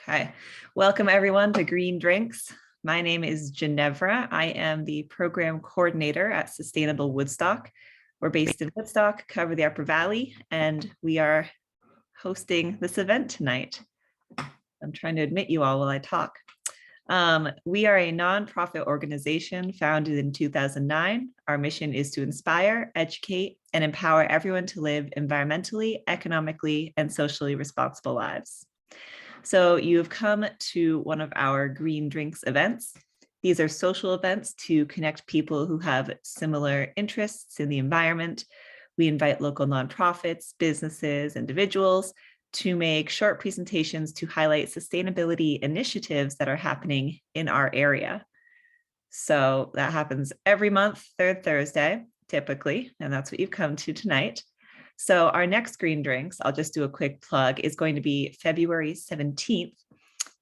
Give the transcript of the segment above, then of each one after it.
Okay, welcome everyone to Green Drinks. My name is Ginevra. I am the program coordinator at Sustainable Woodstock. We're based in Woodstock, cover the Upper Valley, and we are hosting this event tonight. I'm trying to admit you all while I talk. We are a nonprofit organization founded in 2009. Our mission is to inspire, educate, and empower everyone to live environmentally, economically, and socially responsible lives. So you have come to one of our Green Drinks events. These are social events to connect people who have similar interests in the environment. We invite local nonprofits, businesses, individuals to make short presentations to highlight sustainability initiatives that are happening in our area. So that happens every month, third Thursday, typically, and that's what you've come to tonight. So our next Green Drinks, I'll just do a quick plug, is going to be February 17th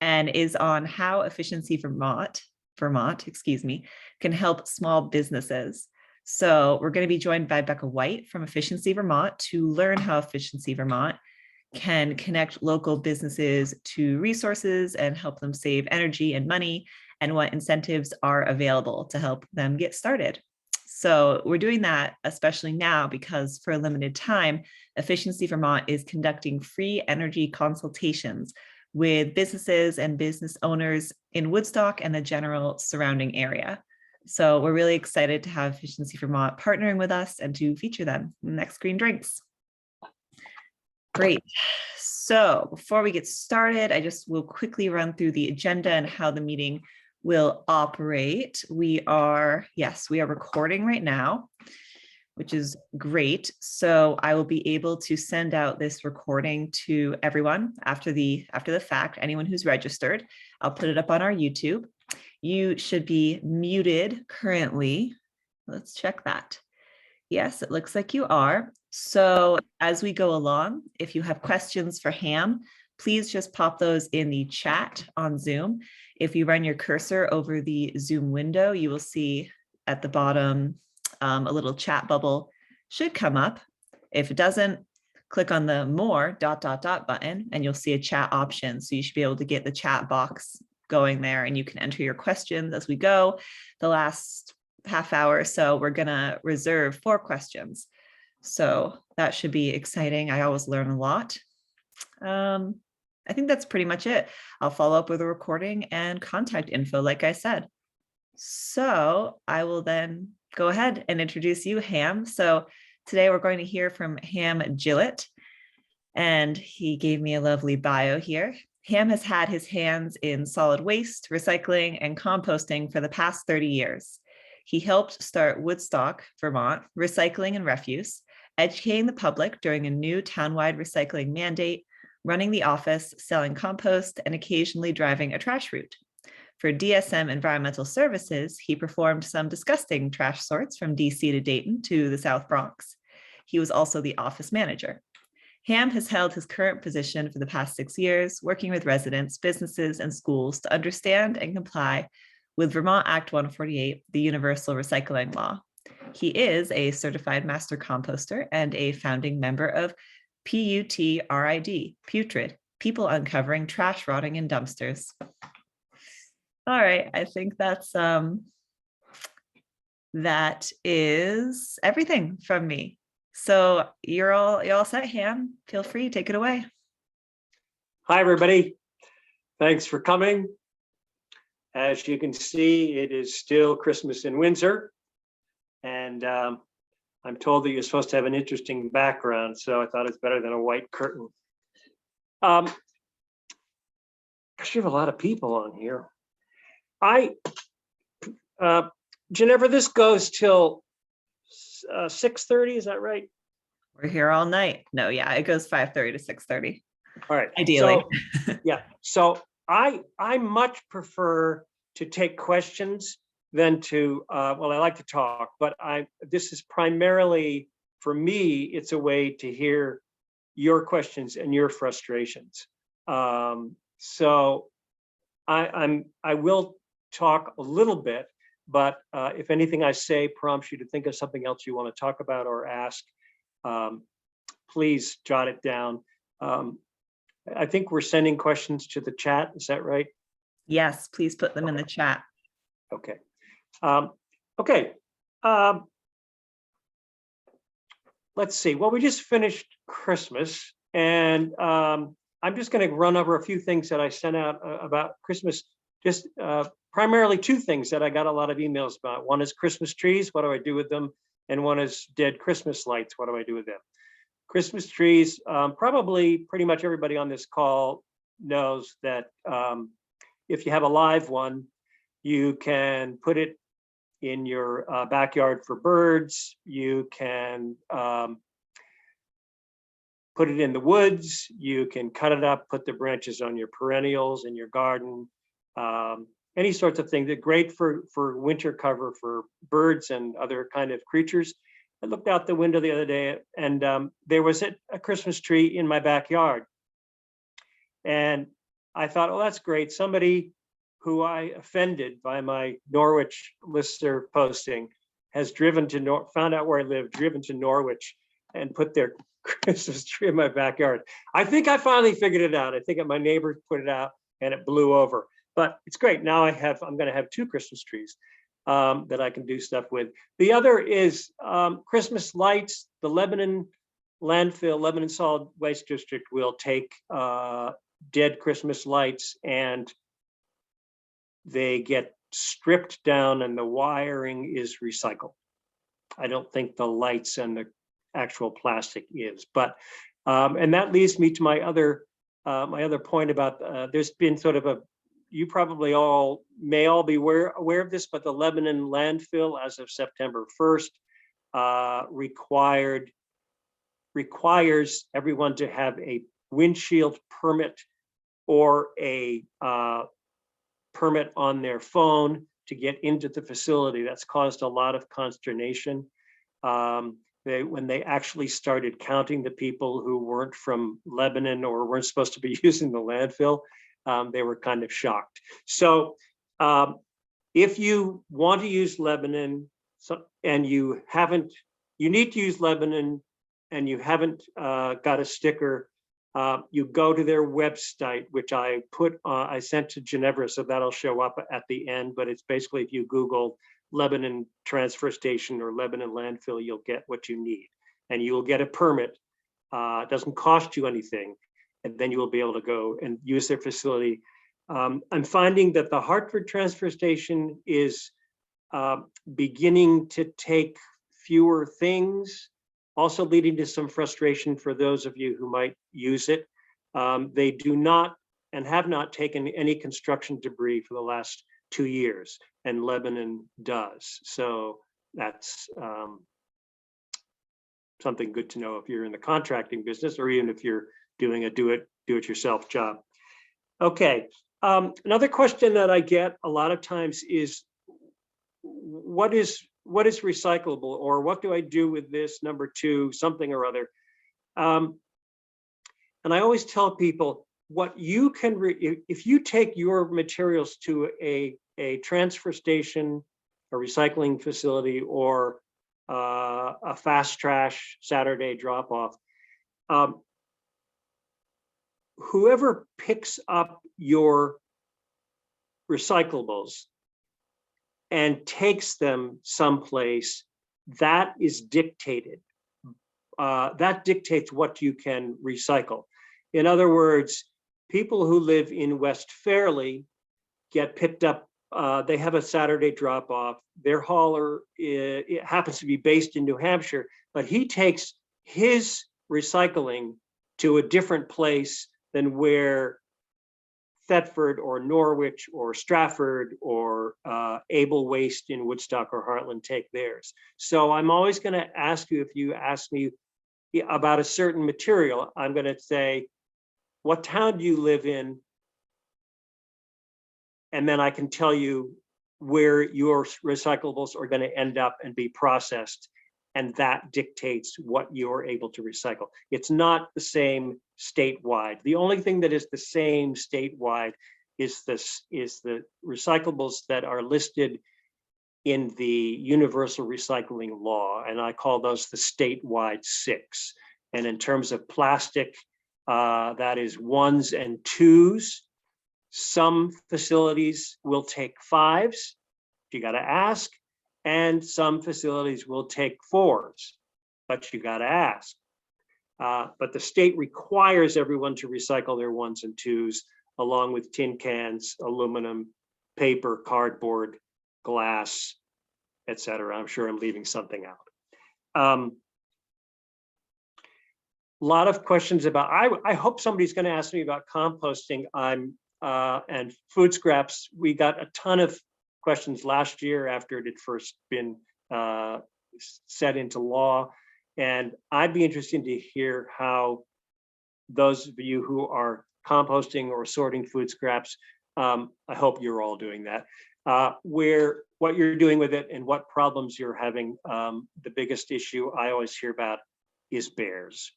and is on how Efficiency Vermont, can help small businesses. So we're going to be joined by Becca White from Efficiency Vermont to learn how Efficiency Vermont can connect local businesses to resources and help them save energy and money, and what incentives are available to help them get started. So we're doing that especially now because for a limited time, Efficiency Vermont is conducting free energy consultations with businesses and business owners in Woodstock and the general surrounding area. So we're really excited to have Efficiency Vermont partnering with us and to feature them in the next Green Drinks. Great. So before we get started, I just will quickly run through the agenda and how the meeting will operate. We are recording right now, which is great. So I will be able to send out this recording to everyone after the fact, anyone who's registered. I'll put it up on our YouTube. You should be muted currently. Let's check that. Yes, it looks like you are. So as we go along, if you have questions for Ham, please just pop those in the chat on Zoom. If you run your cursor over the Zoom window, you will see at the bottom a little chat bubble should come up. If it doesn't, click on the more ... button and you'll see a chat option. So you should be able to get the chat box going there and you can enter your questions as we go. The last half hour or so, we're gonna reserve 4 questions. So that should be exciting. I always learn a lot. I think that's pretty much it. I'll follow up with a recording and contact info, like I said. So I will then go ahead and introduce you, Ham. So today we're going to hear from Ham Gillett, and he gave me a lovely bio here. Ham has had his hands in solid waste, recycling, and composting for the past 30 years. He helped start Woodstock, Vermont, Recycling and Refuse, educating the public during a new townwide recycling mandate, running the office, selling compost, and occasionally driving a trash route. For DSM Environmental Services, he performed some disgusting trash sorts from DC to Dayton to the South Bronx. He was also the office manager. Ham has held his current position for the past 6 years, working with residents, businesses, and schools to understand and comply with Vermont Act 148, the Universal Recycling Law. He is a certified master composter and a founding member of PUTRID, Putrid, People Uncovering Trash Rotting in Dumpsters. All right, I think that is everything from me. So you're all set, Ham. Feel free, take it away. Hi, everybody. Thanks for coming. As you can see, it is still Christmas in Windsor, and I'm told that you're supposed to have an interesting background, so I thought it's better than a white curtain. Gosh, you have a lot of people on here. Ginevra, this goes till 6:30, is that right? We're here all night. No, yeah, it goes 5:30 to 6:30. All right. Ideally. So, yeah. So I much prefer to take questions than to, well, I like to talk, but this is primarily, for me, it's a way to hear your questions and your frustrations. So I will talk a little bit, but if anything I say prompts you to think of something else you want to talk about or ask, please jot it down. I think we're sending questions to the chat. Is that right? Yes, please put them in the chat. Okay. Okay. Let's see. Well, we just finished Christmas, and I'm just going to run over a few things that I sent out about Christmas. Just primarily two things that I got a lot of emails about. One is Christmas trees. What do I do with them? And one is dead Christmas lights. What do I do with them? Christmas trees. Probably pretty much everybody on this call knows that if you have a live one, you can put it in your backyard for birds. You can put it in the woods. You can cut it up, put the branches on your perennials in your garden. Any sorts of things. They're great for winter cover for birds and other kind of creatures. I looked out the window the other day, and there was a Christmas tree in my backyard. And I thought, oh, that's great. Somebody who I offended by my Norwich listserv posting has driven to found out where I live, driven to Norwich, and put their Christmas tree in my backyard. I think I finally figured it out. I think my neighbor put it out and it blew over. But it's great. Now I'm going to have two Christmas trees that I can do stuff with. The other is Christmas lights. The Lebanon landfill, Lebanon Solid Waste District, will take dead Christmas lights and they get stripped down and the wiring is recycled. I don't think the lights and the actual plastic is, but and that leads me to my other point about there's been sort of you probably may all be aware of this, but the Lebanon landfill as of September 1st requires everyone to have a windshield permit or a permit on their phone to get into the facility. That's caused a lot of consternation. When they actually started counting the people who weren't from Lebanon or weren't supposed to be using the landfill, they were kind of shocked. So if you want to use Lebanon and you need to use Lebanon and you haven't got a sticker, you go to their website, which I sent to Ginevra, so that'll show up at the end, but it's basically if you Google Lebanon transfer station or Lebanon landfill, you'll get what you need and you'll get a permit. It doesn't cost you anything. And then you will be able to go and use their facility. I'm finding that the Hartford transfer station is beginning to take fewer things, also leading to some frustration for those of you who might use it. They do not and have not taken any construction debris for the last 2 years, and Lebanon does. So that's something good to know if you're in the contracting business or even if you're doing a do-it-yourself job. Okay, another question that I get a lot of times is, what is recyclable, or what do I do with this number 2 something or other? And I always tell people, what you can if you take your materials to a transfer station, a recycling facility, or a fast trash Saturday drop off, whoever picks up your recyclables and takes them someplace, that is dictated. That dictates what you can recycle. In other words, people who live in West Fairleigh get picked up. They have a Saturday drop off. Their hauler it happens to be based in New Hampshire, but he takes his recycling to a different place than where Thetford or Norwich or Stratford or Able Waste in Woodstock or Heartland take theirs. So I'm always going to ask you, if you ask me about a certain material, I'm going to say, what town do you live in? And then I can tell you where your recyclables are going to end up and be processed. And that dictates what you're able to recycle. It's not the same statewide. The only thing that is the same statewide is the recyclables that are listed in the Universal Recycling Law, and I call those the statewide 6. And in terms of plastic, that is 1s and 2s. Some facilities will take 5s, you got to ask, and some facilities will take 4s, but you got to ask. But the state requires everyone to recycle their 1s and 2s, along with tin cans, aluminum, paper, cardboard, glass, etc. I'm sure I'm leaving something out. A lot of questions about, I hope somebody's going to ask me about composting and food scraps. We got a ton of questions last year after it had first been set into law. And I'd be interested to hear how those of you who are composting or sorting food scraps, I hope you're all doing that, what you're doing with it and what problems you're having. The biggest issue I always hear about is bears.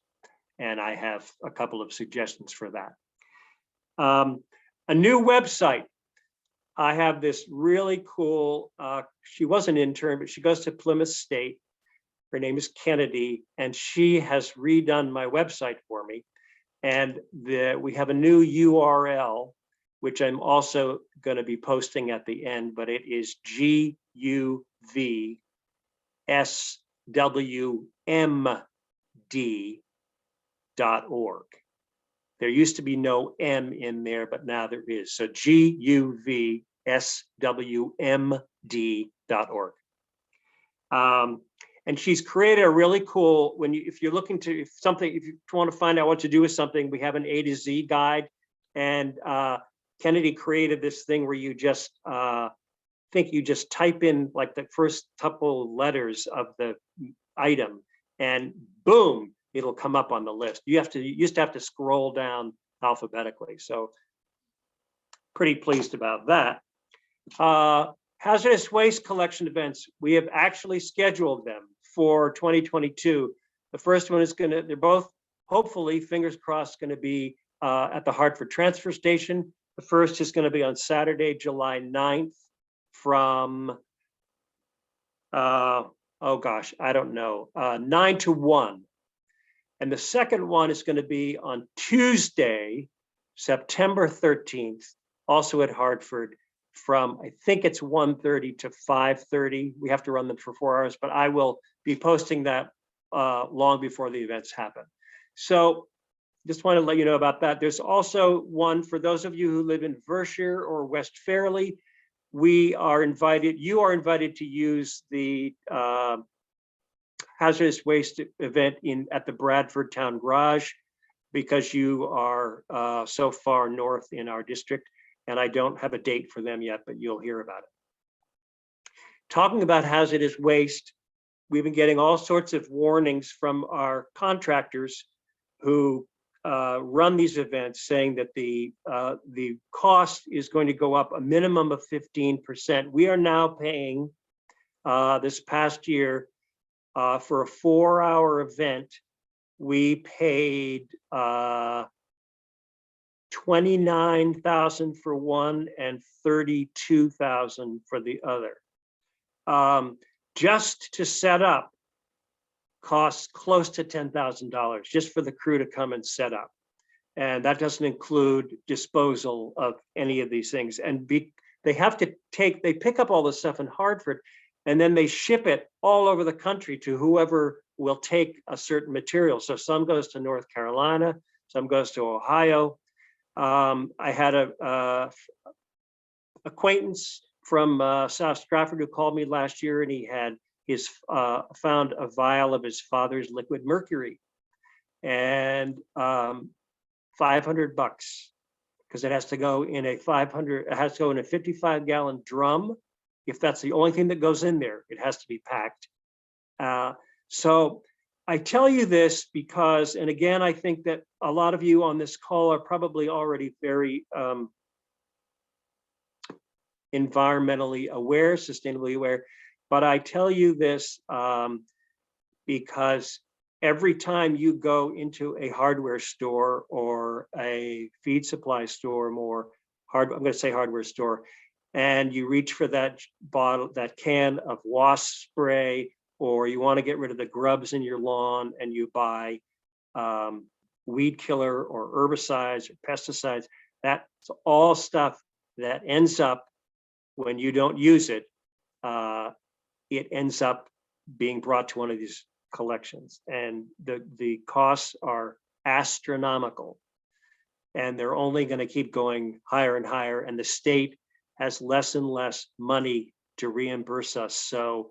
And I have a couple of suggestions for that. A new website. I have this really cool, she was an intern, but she goes to Plymouth State. Her name is Kennedy, and she has redone my website for me. And we have a new URL, which I'm also going to be posting at the end, but it is guvswmd.org. There used to be no M in there, but now there is. So guvswmd.org. And she's created a really cool, if you're looking to, if you want to find out what to do with something, we have an A to Z guide. And Kennedy created this thing where you just, think you just type in like the first couple letters of the item and boom, it'll come up on the list. You used to have to scroll down alphabetically. So pretty pleased about that. Hazardous waste collection events. We have actually scheduled them for 2022. The first one is they're both, hopefully, fingers crossed, going to be at the Hartford Transfer Station. The first is going to be on Saturday, July 9th from, oh gosh, I don't know, 9 to 1. And the second one is going to be on Tuesday, September 13th, also at Hartford, from, I think it's 1:30 to 5:30. We have to run them for 4 hours, but I will be posting that long before the events happen. So just want to let you know about that. There's also one for those of you who live in Vermont or West Fairleigh. You are invited to use the hazardous waste event at the Bradford Town Garage, because you are so far north in our district. And I don't have a date for them yet, but you'll hear about it. Talking about hazardous waste, we've been getting all sorts of warnings from our contractors who run these events, saying that the cost is going to go up a minimum of 15%. We are now paying this past year for a 4-hour event. We paid $29,000 for one and $32,000 for the other. Just to set up costs close to $10,000 just for the crew to come and set up. And that doesn't include disposal of any of these things. And they pick up all the stuff in Hartford, and then they ship it all over the country to whoever will take a certain material. So some goes to North Carolina, some goes to Ohio. I had a acquaintance from South Stratford who called me last year, and he had found a vial of his father's liquid mercury, and $500 because it has to go in a 55-gallon drum. If that's the only thing that goes in there, it has to be packed. So I tell you this because, and again, I think that a lot of you on this call are probably already very environmentally aware, sustainably aware, but I tell you this because every time you go into a hardware store or a feed supply store, I'm going to say hardware store, and you reach for that bottle, that can of wasp spray, or you want to get rid of the grubs in your lawn, and you buy weed killer or herbicides or pesticides. That's all stuff that ends up, when you don't use it, it ends up being brought to one of these collections, and the costs are astronomical, and they're only going to keep going higher and higher, and the state has less and less money to reimburse us. So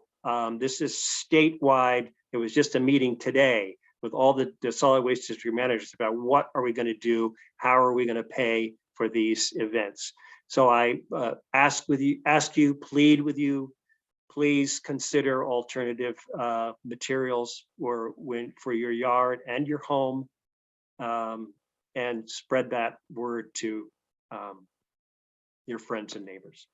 this is statewide. It was just a meeting today with all the solid waste district managers about what are we going to do, how are we going to pay for these events. So I ask you, plead with you, please consider alternative materials for your yard and your home, and spread that word to your friends and neighbors.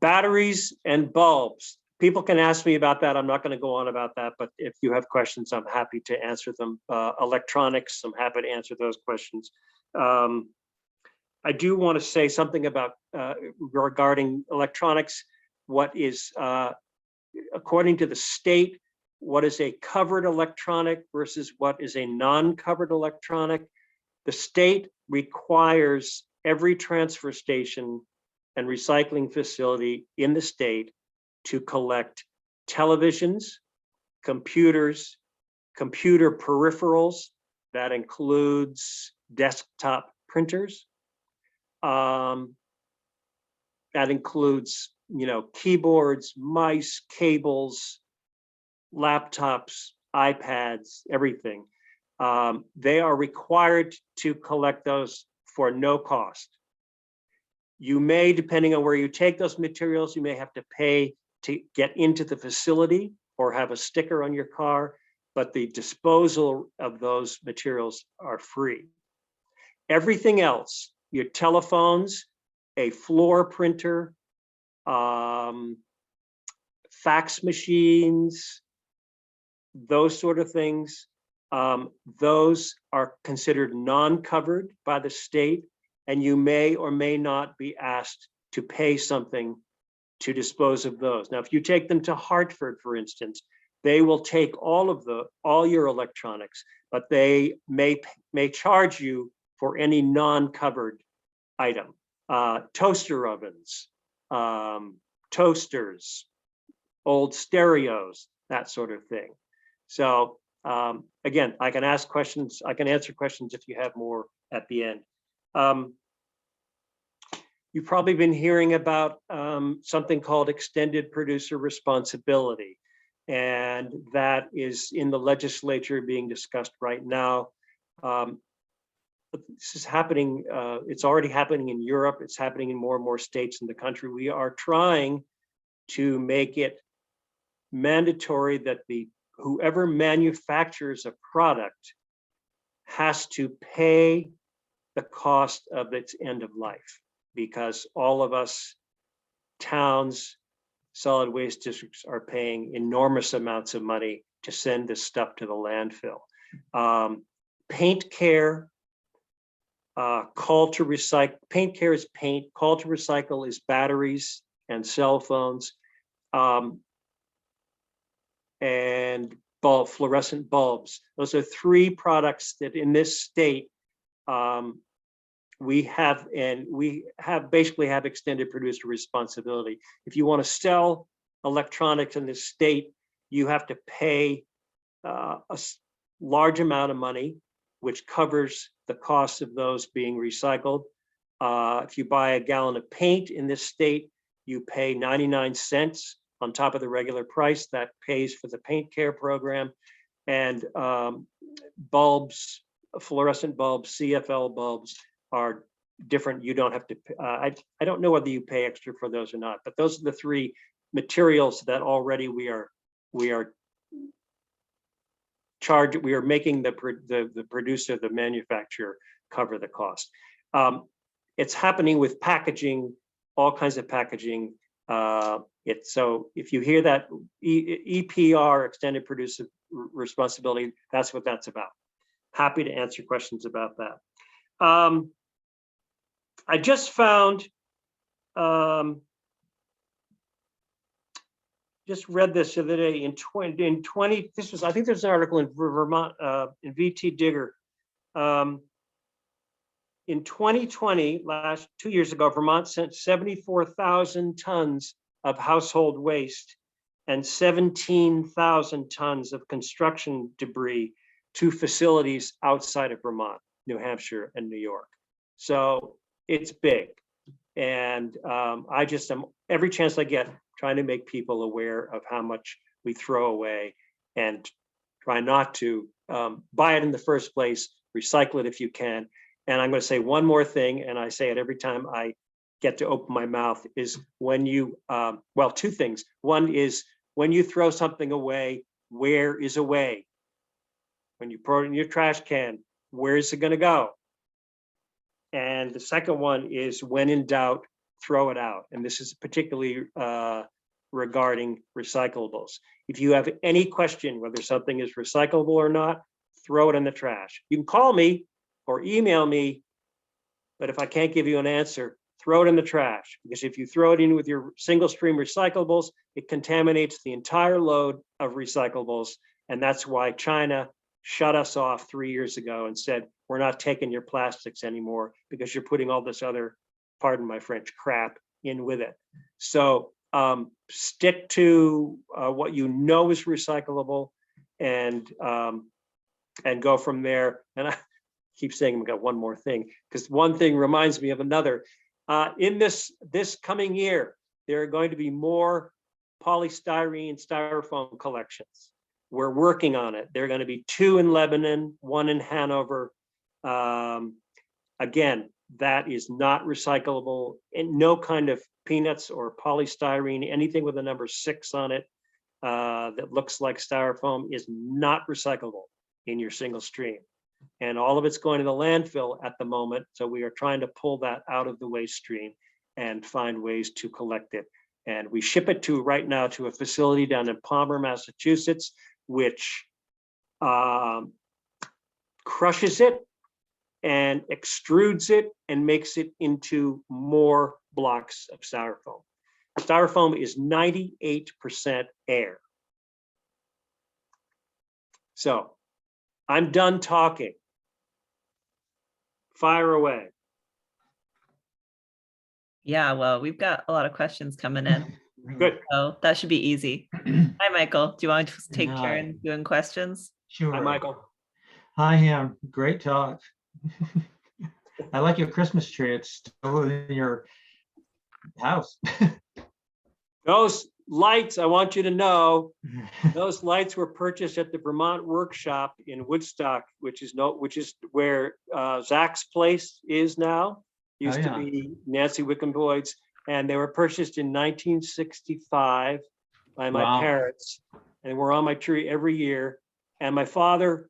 Batteries and bulbs. People can ask me about that. I'm not going to go on about that, but if you have questions, I'm happy to answer them. Electronics, I'm happy to answer those questions. I do want to say something about regarding electronics. What is, according to the state, what is a covered electronic versus what is a non-covered electronic? The state requires every transfer station and recycling facility in the state to collect televisions, computers, computer peripherals. That includes desktop printers. That includes, keyboards, mice, cables, laptops, iPads, everything. They are required to collect those for no cost. You may, depending on where you take those materials, you may have to pay to get into the facility or have a sticker on your car, but the disposal of those materials are free. Everything else, your telephones, a floor printer, fax machines, those sort of things, those are considered non-covered by the state, and you may or may not be asked to pay something to dispose of those. Now, if you take them to Hartford, for instance, they will take all your electronics, but they may charge you for any non-covered item. Toaster ovens, toasters, old stereos, that sort of thing. So again, I can ask questions, I can answer questions if you have more at the end. You've probably been hearing about something called extended producer responsibility, and that is in the legislature being discussed right now. This is happening, it's already happening in Europe, it's happening in more and more states in the country. We are trying to make it mandatory that whoever manufactures a product has to pay the cost of its end of life, because all of us towns, solid waste districts are paying enormous amounts of money to send this stuff to the landfill. Paint care, call to recycle, paint care is paint, call to recycle is batteries and cell phones, and fluorescent bulbs. Those are three products that in this state we basically have extended producer responsibility. If you want to sell electronics in this state, you have to pay a large amount of money, which covers the cost of those being recycled. If you buy a gallon of paint in this state, you pay 99 cents on top of the regular price. That pays for the paint care program. And bulbs, fluorescent bulbs, CFL bulbs are different. You don't have to, I don't know whether you pay extra for those or not, but those are the three materials that already we are making the producer, the manufacturer, cover the cost. It's happening with packaging, all kinds of packaging. So if you hear that EPR, extended producer responsibility, that's what that's about. Happy to answer questions about that. I just found just read this the other day in 20, this was, I think there's an article in Vermont, in VT Digger. In 2020, 2 years ago, Vermont sent 74,000 tons of household waste and 17,000 tons of construction debris to facilities outside of Vermont, New Hampshire, and New York. So it's big. And I just am, every chance I get, trying to make people aware of how much we throw away and try not to buy it in the first place, recycle it if you can. And I'm going to say one more thing, and I say it every time I get to open my mouth, is when you, well, two things. One is when you throw something away, where is away? When you pour it in your trash can, where is it going to go? And the second one is when in doubt, throw it out. And this is particularly regarding recyclables. If you have any question whether something is recyclable or not, throw it in the trash. You can call me or email me, but if I can't give you an answer, throw it in the trash. Because if you throw it in with your single stream recyclables, it contaminates the entire load of recyclables. And that's why China shut us off 3 years ago and said, we're not taking your plastics anymore because you're putting all this other, pardon my French, crap in with it. So stick to what you know is recyclable and go from there. And I keep saying I've got one more thing, because one thing reminds me of another. In this coming year, there are going to be more polystyrene, styrofoam collections. We're working on it. There are going to be 2 in Lebanon, 1 in Hanover. Again, that is not recyclable, and no kind of peanuts or polystyrene, anything with the number 6 on it that looks like styrofoam is not recyclable in your single stream. And all of it's going to the landfill at the moment. So we are trying to pull that out of the waste stream and find ways to collect it. And we ship it to right now to a facility down in Palmer, Massachusetts, which crushes it and extrudes it and makes it into more blocks of styrofoam. Styrofoam is 98% air. So I'm done talking. Fire away. Yeah, well, we've got a lot of questions coming in. Good. So that should be easy. Hi, Michael. Do you want to just take Hi. turns doing questions? Sure. Hi, Michael. Hi, Ham. Great talk. I like your Christmas tree. It's still in your house. Those lights, I want you to know, those lights were purchased at the Vermont workshop in Woodstock, which is where Zach's place is now. Used to be Nancy Wickenboyd's, and they were purchased in 1965 by my parents, and were on my tree every year. And my father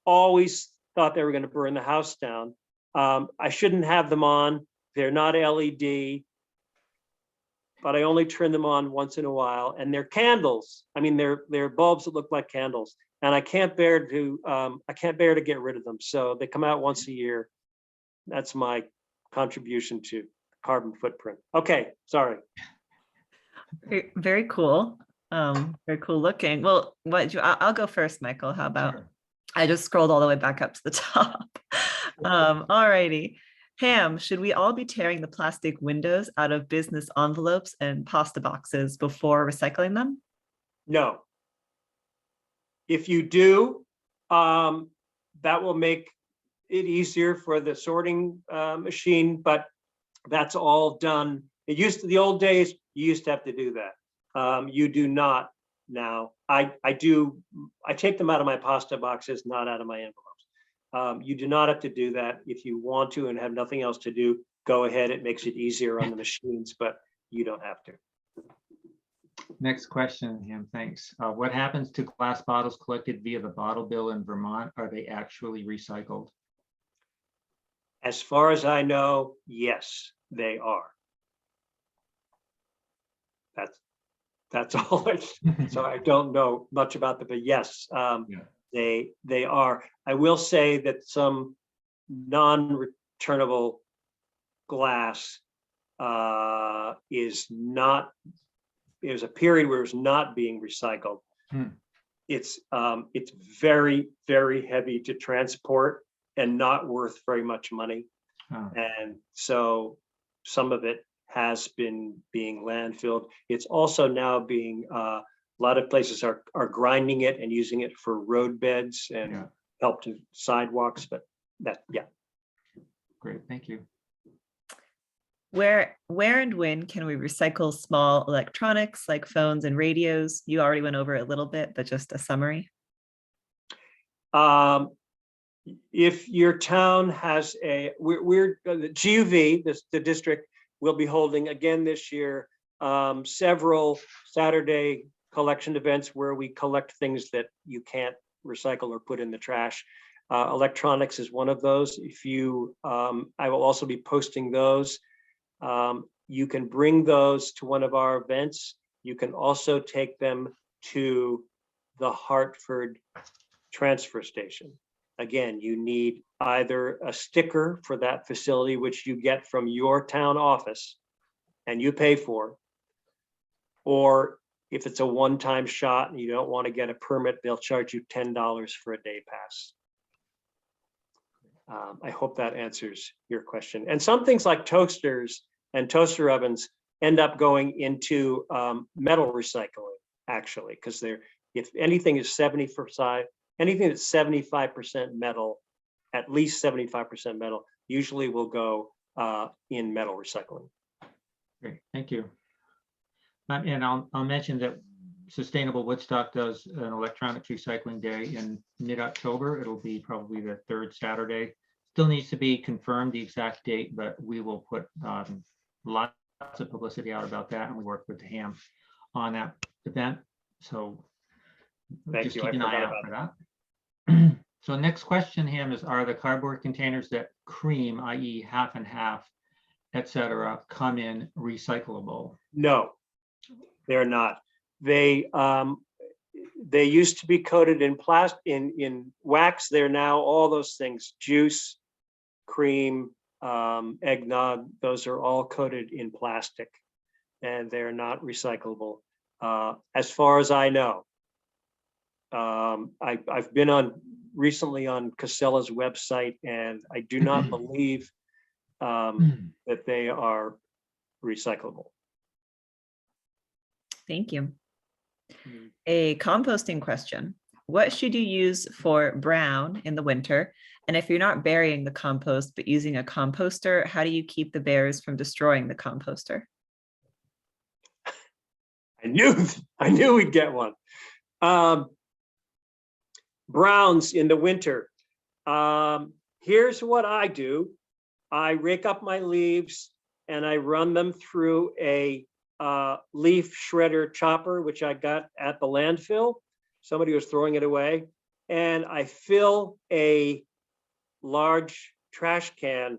always thought they were going to burn the house down. I shouldn't have them on. They're not LED, but I only turn them on once in a while. And they're candles. I mean, they're bulbs that look like candles. And I can't bear to get rid of them. So they come out once a year. That's my contribution to carbon footprint. Okay, sorry. Very, very cool. Very cool looking. Well, I'll go first, Michael. How about? Sure. I just scrolled all the way back up to the top. All righty. Ham, should we all be tearing the plastic windows out of business envelopes and pasta boxes before recycling them? No. If you do, that will make it easier for the sorting machine, but that's all done. It used to, the old days, you used to have to do that. You do not now. I take them out of my pasta boxes, not out of my envelopes. You do not have to do that. If you want to and have nothing else to do, go ahead. It makes it easier on the machines, but you don't have to. Next question, Ham. Thanks. What happens to glass bottles collected via the bottle bill in Vermont? Are they actually recycled? As far as I know, yes, they are. That's all. So I don't know much about them, but yes, they are. I will say that some non-returnable glass is not there's a period where it was not being recycled. Hmm. It's very, very heavy to transport and not worth very much money. Oh, And so some of it has been being landfilled. It's also now being, a lot of places are grinding it and using it for road beds and yeah, help to sidewalks, but that, yeah. great, thank you. Where and when can we recycle small electronics like phones and radios? You already went over it a little bit, but just a summary. If your town has we're the GUV, the district will be holding again this year, several Saturday collection events where we collect things that you can't recycle or put in the trash. Electronics is one of those. If you, I will also be posting those. You can bring those to one of our events. You can also take them to the Hartford transfer station. Again, you need either a sticker for that facility, which you get from your town office and you pay for, or if it's a one-time shot and you don't want to get a permit, they'll charge you $10 for a day pass. I hope that answers your question. And some things like toasters and toaster ovens end up going into metal recycling, actually, because they're, if anything is 70%, anything that's 75% metal, at least 75% metal, usually will go in metal recycling. Great, thank you. And I'll mention that Sustainable Woodstock does an electronics recycling day in mid-October. It'll be probably the third Saturday. Still needs to be confirmed the exact date, but we will put lots of publicity out about that, and we work with Ham on that event. So just keep an eye out for that. So next question, Ham, is are the cardboard containers that cream, i.e. half and half, etc., come in recyclable? No, they're not. They used to be coated in plastic, in wax. They're now all those things: juice, cream, eggnog. Those are all coated in plastic, and they're not recyclable, as far as I know. I've been recently on Casella's website, and I do not believe that they are recyclable. Thank you. A composting question. What should you use for brown in the winter? And if you're not burying the compost, but using a composter, how do you keep the bears from destroying the composter? I knew we'd get one. Browns in the winter. Here's what I do. I rake up my leaves and I run them through a leaf shredder chopper, which I got at the landfill. Somebody was throwing it away. And I fill a large trash can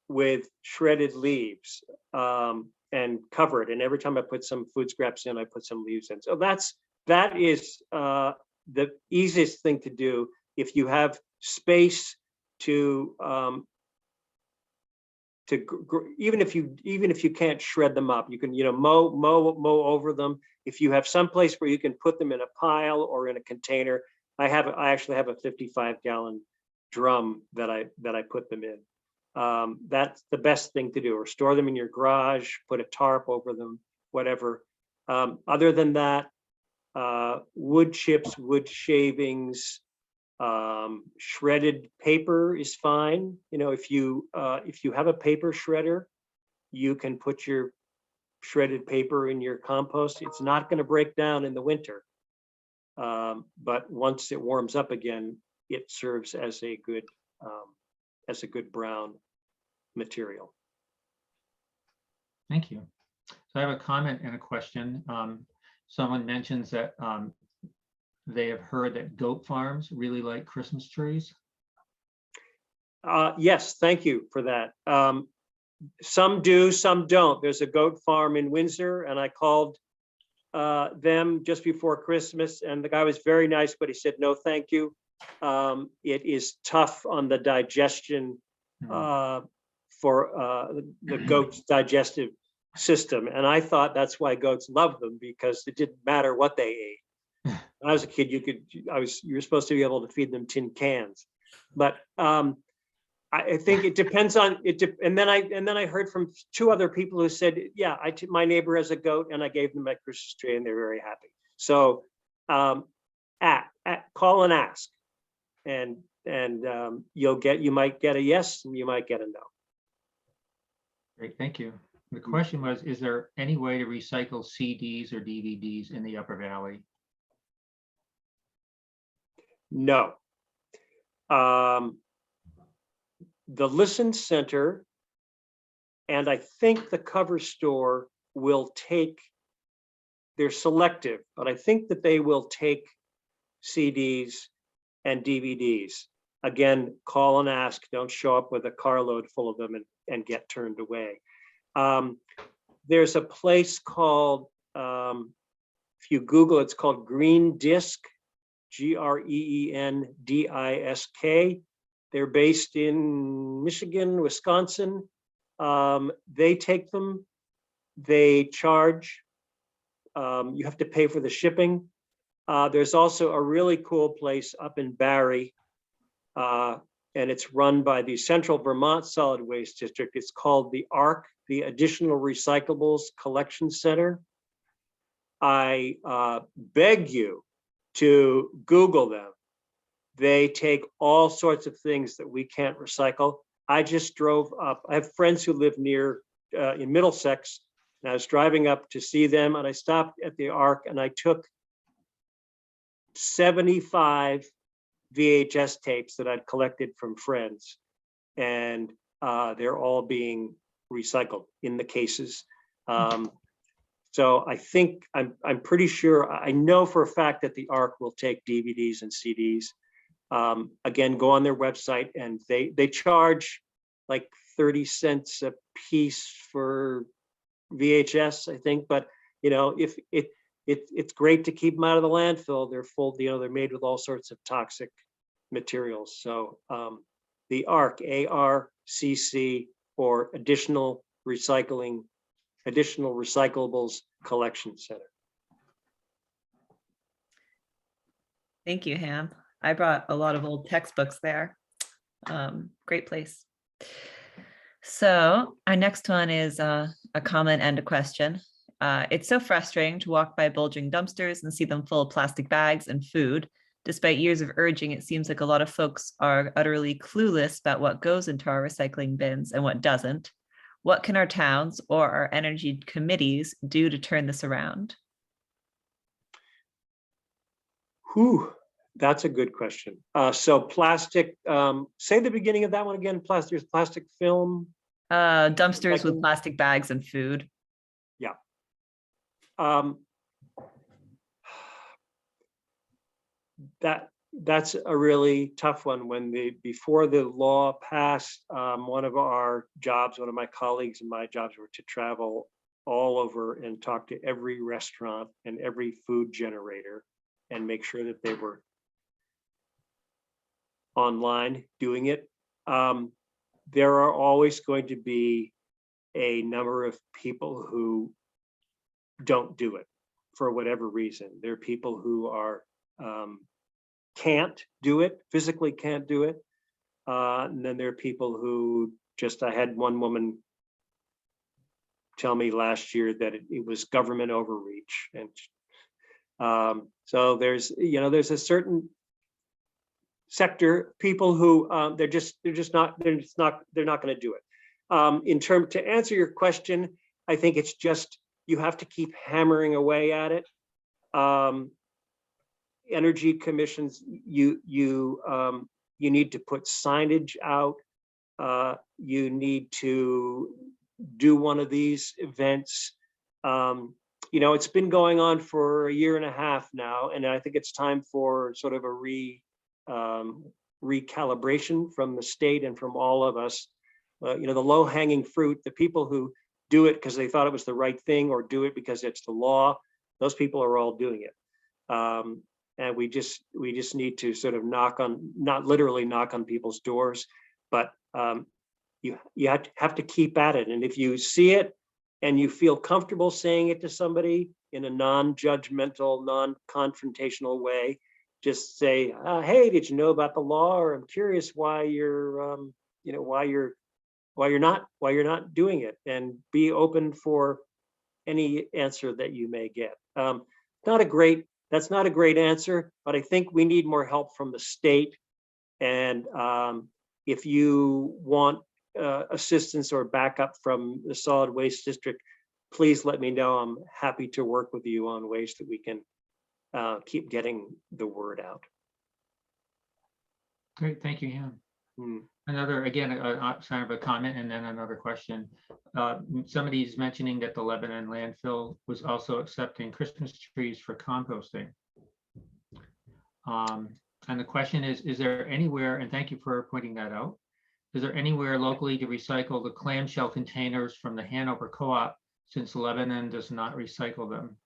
with shredded leaves and cover it. And every time I put some food scraps in, I put some leaves in. So that is the easiest thing to do if you have space to even if you can't shred them up, you can mow over them. If you have some place where you can put them in a pile or in a container, I actually have a 55-gallon drum that I put them in. That's the best thing to do, or store them in your garage, put a tarp over them, whatever. Other than that, wood chips, wood shavings, shredded paper is fine. If you have a paper shredder, you can put your shredded paper in your compost. It's not going to break down in the winter, but once it warms up again, it serves as a good brown material. Thank you. So I have a comment and a question. Someone mentions that they have heard that goat farms really like Christmas trees. Yes, thank you for that. Some do, some don't. There's a goat farm in Windsor, and I called them just before Christmas, and the guy was very nice, but he said, no, thank you. It is tough on the digestion for the goat's digestive system. And I thought that's why goats loved them, because it didn't matter what they ate. When I was a kid, you were supposed to be able to feed them tin cans. But I think it depends on it. And then I heard from 2 other people who said, yeah, my neighbor has a goat and I gave them my Christmas tree and they're very happy. So call and ask, and you might get a yes and you might get a no. Great, thank you. The question was, is there any way to recycle CDs or DVDs in the Upper Valley? No. The Listen Center and I think the Cover Store will take, they're selective, but I think that they will take CDs and DVDs. Again, call and ask, don't show up with a carload full of them and get turned away. There's a place called, if you Google, it's called Green Disc, GREENDISK. They're based in Michigan, Wisconsin. They take them, they charge, you have to pay for the shipping. There's also a really cool place up in Barrie, and it's run by the Central Vermont Solid Waste District. It's called the ARC, the Additional Recyclables Collection Center. I beg you to Google them. They take all sorts of things that we can't recycle. I just drove up. I have friends who live near in Middlesex, and I was driving up to see them, and I stopped at the ARC and I took 75 VHS tapes that I'd collected from friends, and they're all being recycled in the cases. So I think I'm pretty sure, I know for a fact that the ARC will take DVDs and CDs. Again, go on their website and they charge like 30 cents a piece for VHS, I think. But you know, if it's great to keep them out of the landfill. They're full, you know, they're made with all sorts of toxic materials. So the ARC, ARCC, or Additional Recyclables Collection Center. Thank you, Ham. I brought a lot of old textbooks there. Great place. So our next one is a comment and a question. It's so frustrating to walk by bulging dumpsters and see them full of plastic bags and food. Despite years of urging, it seems like a lot of folks are utterly clueless about what goes into our recycling bins and what doesn't. What can our towns or our energy committees do to turn this around? Whew, that's a good question. So plastic, say the beginning of that one again. Plastic film. Dumpsters with plastic bags and food. Yeah. That's a really tough one. Before the law passed, one of my colleagues and my jobs were to travel all over and talk to every restaurant and every food generator and make sure that they were online doing it. There are always going to be a number of people who don't do it for whatever reason. There are people who are can't do it, physically can't do it. And then there are people who I had one woman tell me last year that it was government overreach. And so there's a certain sector, people who they're not going to do it. To answer your question, I think it's just, you have to keep hammering away at it. Energy commissions, you need to put signage out. You need to do one of these events. It's been going on for a year and a half now, and I think it's time for sort of a recalibration from the state and from all of us. The low-hanging fruit, the people who do it because they thought it was the right thing or do it because it's the law, those people are all doing it. And we just need to sort of not literally knock on people's doors, but you have to keep at it. And if you see it and you feel comfortable saying it to somebody in a non-judgmental, non-confrontational way, just say, hey, did you know about the law? Or I'm curious why you're, why you're not doing it, and be open for any answer that you may get. That's not a great answer, but I think we need more help from the state. And if you want assistance or backup from the solid waste district, please let me know. I'm happy to work with you on ways that we can keep getting the word out. Great, thank you, Han. Another, again, kind of a comment and then another question. Somebody's mentioning that the Lebanon landfill was also accepting Christmas trees for composting. And the question is there anywhere, and thank you for pointing that out, is there anywhere locally to recycle the clamshell containers from the Hanover co-op, since Lebanon does not recycle them?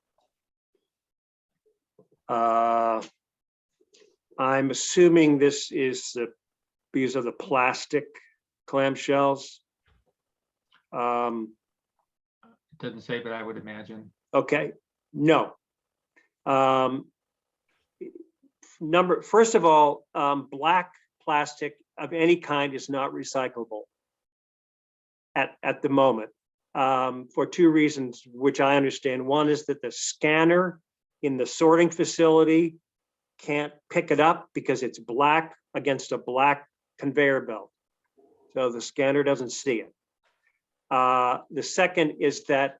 I'm assuming this is because of the plastic clamshells. It doesn't say, but I would imagine. Okay, no. First of all, black plastic of any kind is not recyclable at the moment, for two reasons, which I understand. One is that the scanner in the sorting facility can't pick it up because it's black against a black conveyor belt. So the scanner doesn't see it. The second is that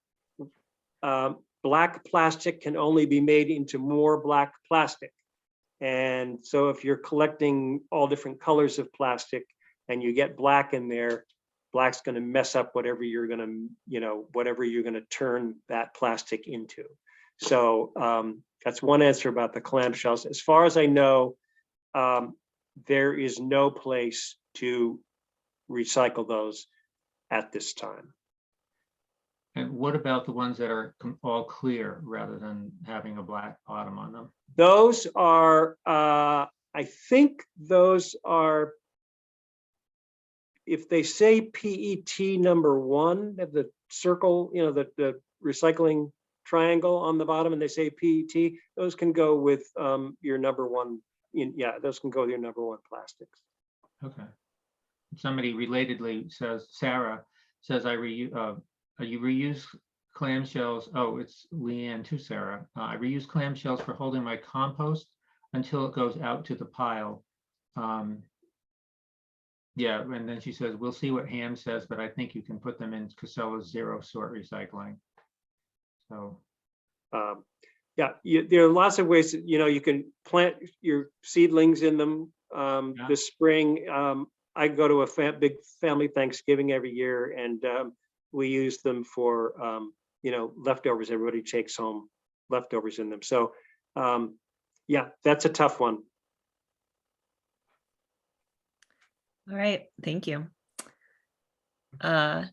black plastic can only be made into more black plastic. And so if you're collecting all different colors of plastic and you get black in there, black's going to mess up whatever you're going to turn that plastic into. So that's one answer about the clamshells. As far as I know, there is no place to recycle those at this time. And what about the ones that are all clear rather than having a black bottom on them? Those are, I think those are, if they say PET number 1, have the circle, the recycling triangle on the bottom, and they say PET, those can go with your number 1. Those can go with your number 1 plastics. Okay. Somebody relatedly says, Sarah says, you reuse clamshells. Oh, it's Leanne to Sarah. I reuse clamshells for holding my compost until it goes out to the pile. Yeah, and then she says, we'll see what Ham says, but I think you can put them in Casella's zero sort recycling. So. There are lots of ways that, you can plant your seedlings in them this spring. I go to a big family Thanksgiving every year, and we use them for, leftovers. Everybody takes home leftovers in them. So, that's a tough one. All right, thank you.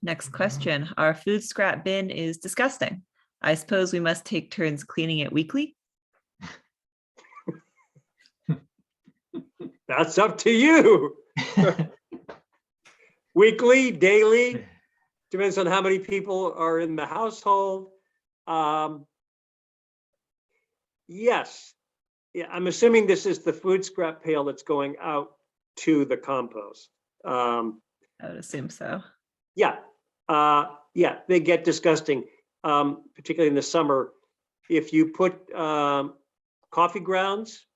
Next question. Our food scrap bin is disgusting. I suppose we must take turns cleaning it weekly? That's up to you. Weekly, daily, depends on how many people are in the household. Yes. Yeah, I'm assuming this is the food scrap pail that's going out to the compost. I would assume so. Yeah, they get disgusting, particularly in the summer. If you put coffee grounds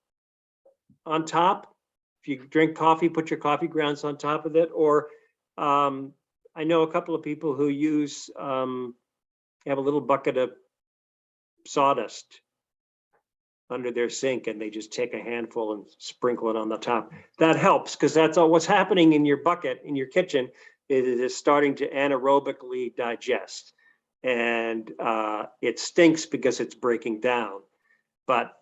on top, if you drink coffee, put your coffee grounds on top of it. Or I know a couple of people who use, have a little bucket of sawdust under their sink, and they just take a handful and sprinkle it on the top. That helps, because that's all what's happening in your bucket in your kitchen. It is starting to anaerobically digest, and it stinks because it's breaking down. But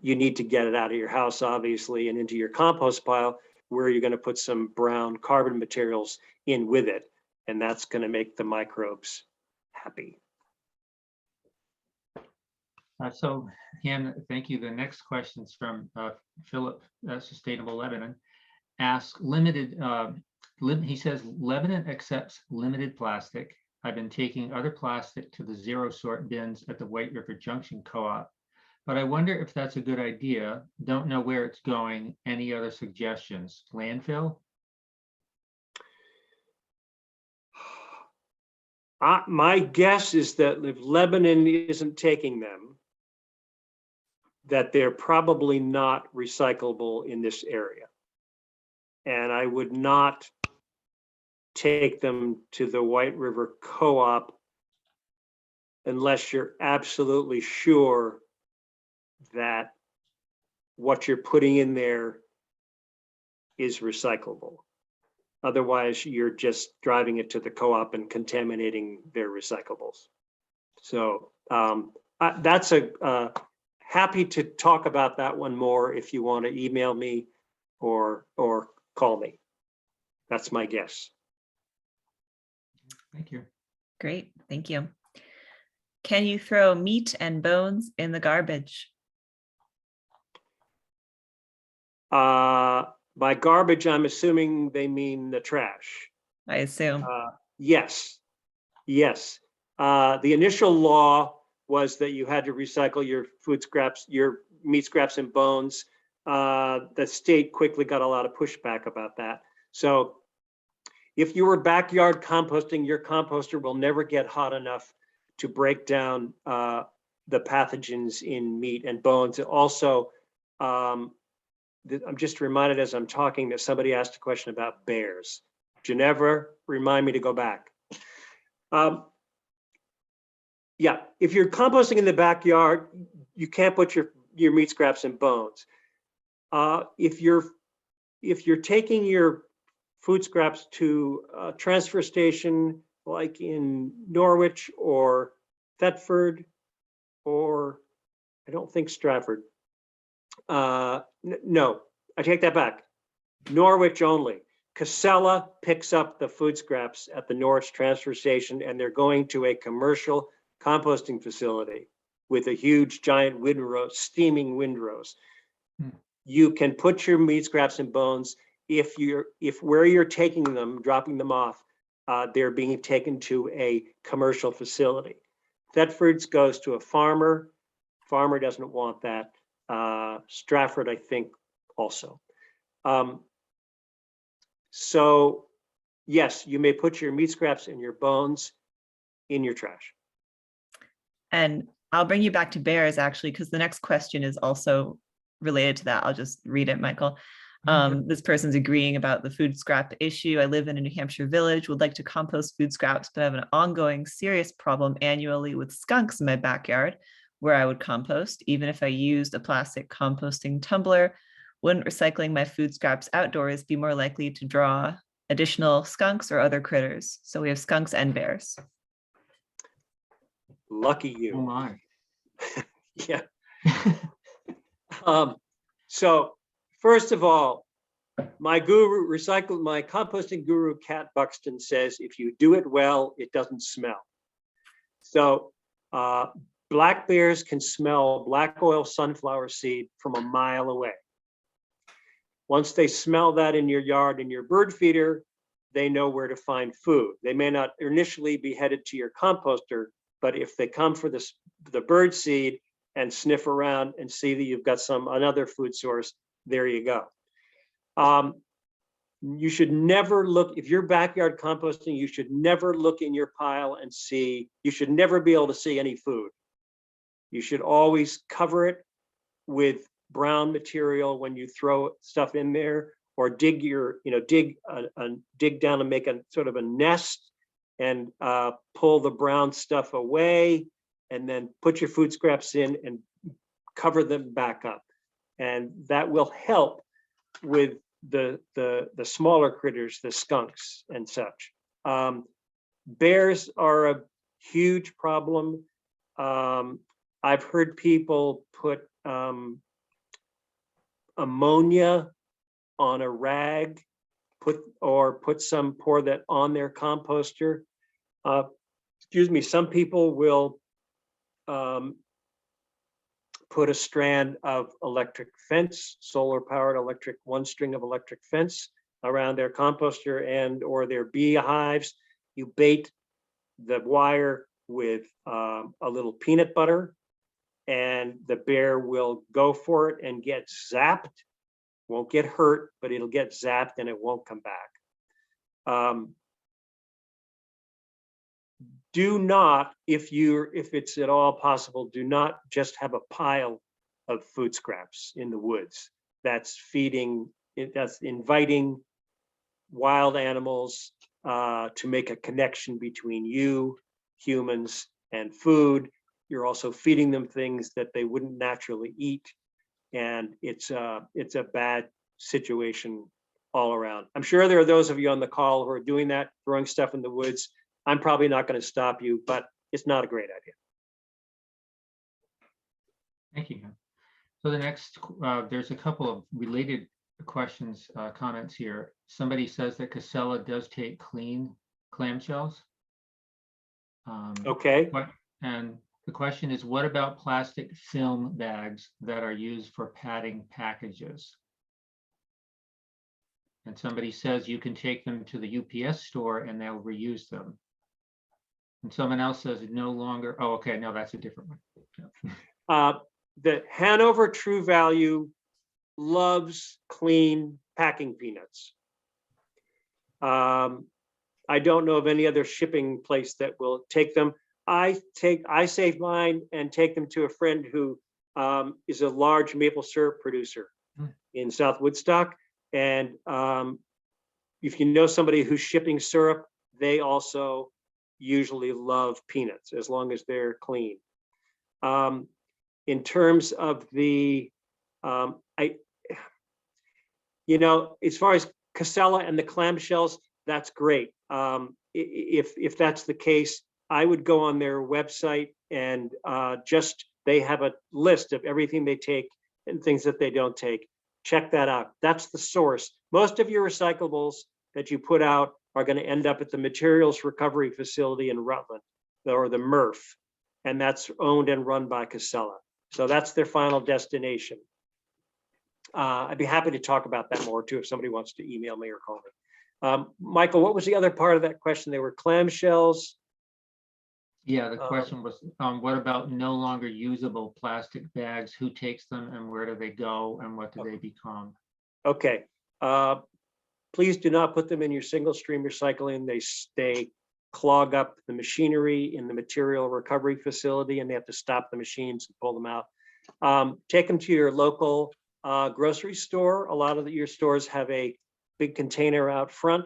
you need to get it out of your house, obviously, and into your compost pile, where you're going to put some brown carbon materials in with it, and that's going to make the microbes happy. So, Han, thank you. The next question's from Philip, Sustainable Lebanon. Asks, he says, Lebanon accepts limited plastic, I've been taking other plastic to the zero sort bins at the White River Junction Co-op, but I wonder if that's a good idea. Don't know where it's going. Any other suggestions? Landfill? My guess is that if Lebanon isn't taking them, that they're probably not recyclable in this area. And I would not take them to the White River Co-op unless you're absolutely sure that what you're putting in there is recyclable. Otherwise, you're just driving it to the co-op and contaminating their recyclables. So that's happy to talk about that one more if you want to email me or call me. That's my guess. Thank you. Great, thank you. Can you throw meat and bones in the garbage? By garbage, I'm assuming they mean the trash. I assume. Yes, yes. The initial law was that you had to recycle your food scraps, your meat scraps and bones. The state quickly got a lot of pushback about that. So if you were backyard composting, your composter will never get hot enough to break down the pathogens in meat and bones. It also, I'm just reminded as I'm talking that somebody asked a question about bears. Ginevra, remind me to go back. Yeah, if you're composting in the backyard, you can't put your meat scraps and bones. If you're taking your food scraps to a transfer station like in Norwich or Thetford, or I don't think Stratford. No, I take that back. Norwich only. Casella picks up the food scraps at the Norwich transfer station, and they're going to a commercial composting facility with a huge giant windrow, steaming windrows. You can put your meat scraps and bones if where you're taking them, dropping them off, they're being taken to a commercial facility. Thetford's goes to a farmer. Farmer doesn't want that. Stratford, I think, also. So yes, you may put your meat scraps and your bones in your trash. And I'll bring you back to bears actually, because the next question is also related to that. I'll just read it, Michael. This person's agreeing about the food scrap issue. I live in a New Hampshire village, would like to compost food scraps, but I have an ongoing serious problem annually with skunks in my backyard where I would compost. Even if I used a plastic composting tumbler, wouldn't recycling my food scraps outdoors be more likely to draw additional skunks or other critters? So we have skunks and bears. Lucky you. Oh my. Yeah. So first of all, my composting guru, Kat Buxton, says if you do it well, it doesn't smell. So black bears can smell black oil sunflower seed from a mile away. Once they smell that in your yard, in your bird feeder, they know where to find food. They may not initially be headed to your composter, but if they come for the bird seed and sniff around and see that you've got another food source, there you go. You should never look, if you're backyard composting, you should never look in your pile and see, you should never be able to see any food. You should always cover it with brown material when you throw stuff in there, or dig dig down and make a sort of a nest and pull the brown stuff away, and then put your food scraps in and cover them back up. And that will help with the smaller critters, the skunks and such. Bears are a huge problem. I've heard people put ammonia on a rag, pour that on their composter. Excuse me, some people will put a strand of electric fence, solar powered one string of electric fence around their composter and or their beehives. You bait the wire with a little peanut butter, and the bear will go for it and get zapped. Won't get hurt, but it'll get zapped and it won't come back. Do not, if it's at all possible, do not just have a pile of food scraps in the woods. That's inviting wild animals to make a connection between you, humans, and food. You're also feeding them things that they wouldn't naturally eat. And it's a bad situation all around. I'm sure there are those of you on the call who are doing that, throwing stuff in the woods. I'm probably not going to stop you, but it's not a great idea. Thank you. So the next, there's a couple of related questions, comments here. Somebody says that Casella does take clean clamshells. Okay. And the question is, what about plastic film bags that are used for padding packages? And somebody says you can take them to the UPS store and they'll reuse them. And someone else says it no longer. Oh, okay. No, that's a different one. The Hanover True Value loves clean packing peanuts. I don't know of any other shipping place that will take them. I save mine and take them to a friend who is a large maple syrup producer in South Woodstock. And if you know somebody who's shipping syrup, they also usually love peanuts as long as they're clean. In terms of the, as far as Casella and the clamshells, that's great. If that's the case, I would go on their website and they have a list of everything they take and things that they don't take. Check that out. That's the source. Most of your recyclables that you put out are going to end up at the Materials Recovery Facility in Rutland, or the MRF, and that's owned and run by Casella. So that's their final destination. I'd be happy to talk about that more too if somebody wants to email me or call me. Michael, what was the other part of that question? They were clamshells. Yeah, the question was, what about no longer usable plastic bags? Who takes them and where do they go and what do they become? Okay. Please do not put them in your single stream recycling. They clog up the machinery in the material recovery facility and they have to stop the machines and pull them out. Take them to your local grocery store. A lot of your stores have a big container out front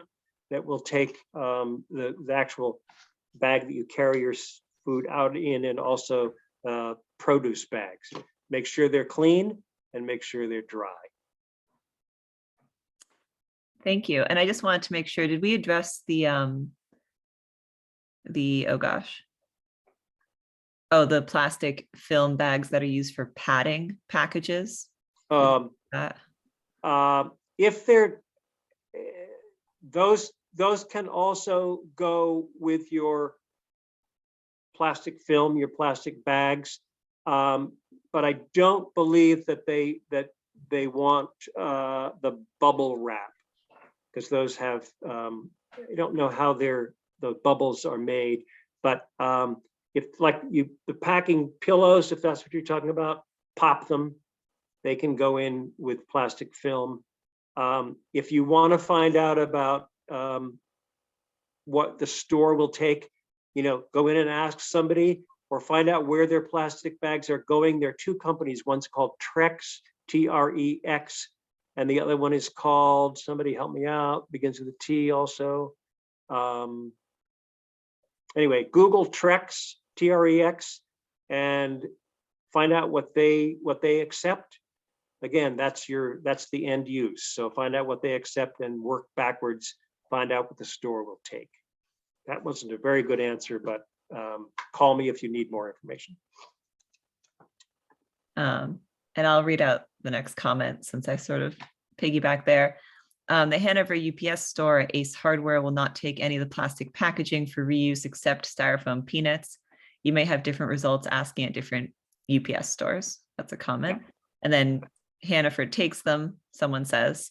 that will take the actual bag that you carry your food out in, and also produce bags. Make sure they're clean and make sure they're dry. Thank you. And I just wanted to make sure, did we address the plastic film bags that are used for padding packages? If they're, those can also go with your plastic film, your plastic bags. But I don't believe that they want the bubble wrap, because those have, I don't know how the bubbles are made, but if the packing pillows, if that's what you're talking about, pop them, they can go in with plastic film. If you want to find out about what the store will take, go in and ask somebody, or find out where their plastic bags are going. There are two companies. One's called Trex, T-R-E-X, and the other one is called, somebody help me out, begins with a T also. Anyway, Google Trex, T-R-E-X, and find out what they accept. Again, that's the end use. So find out what they accept and work backwards, find out what the store will take. That wasn't a very good answer, but call me if you need more information. And I'll read out the next comment since I sort of piggyback there. The Hanover UPS store, Ace Hardware, will not take any of the plastic packaging for reuse except styrofoam peanuts. You may have different results asking at different UPS stores. That's a comment. Yeah. And then Hanover takes them, someone says.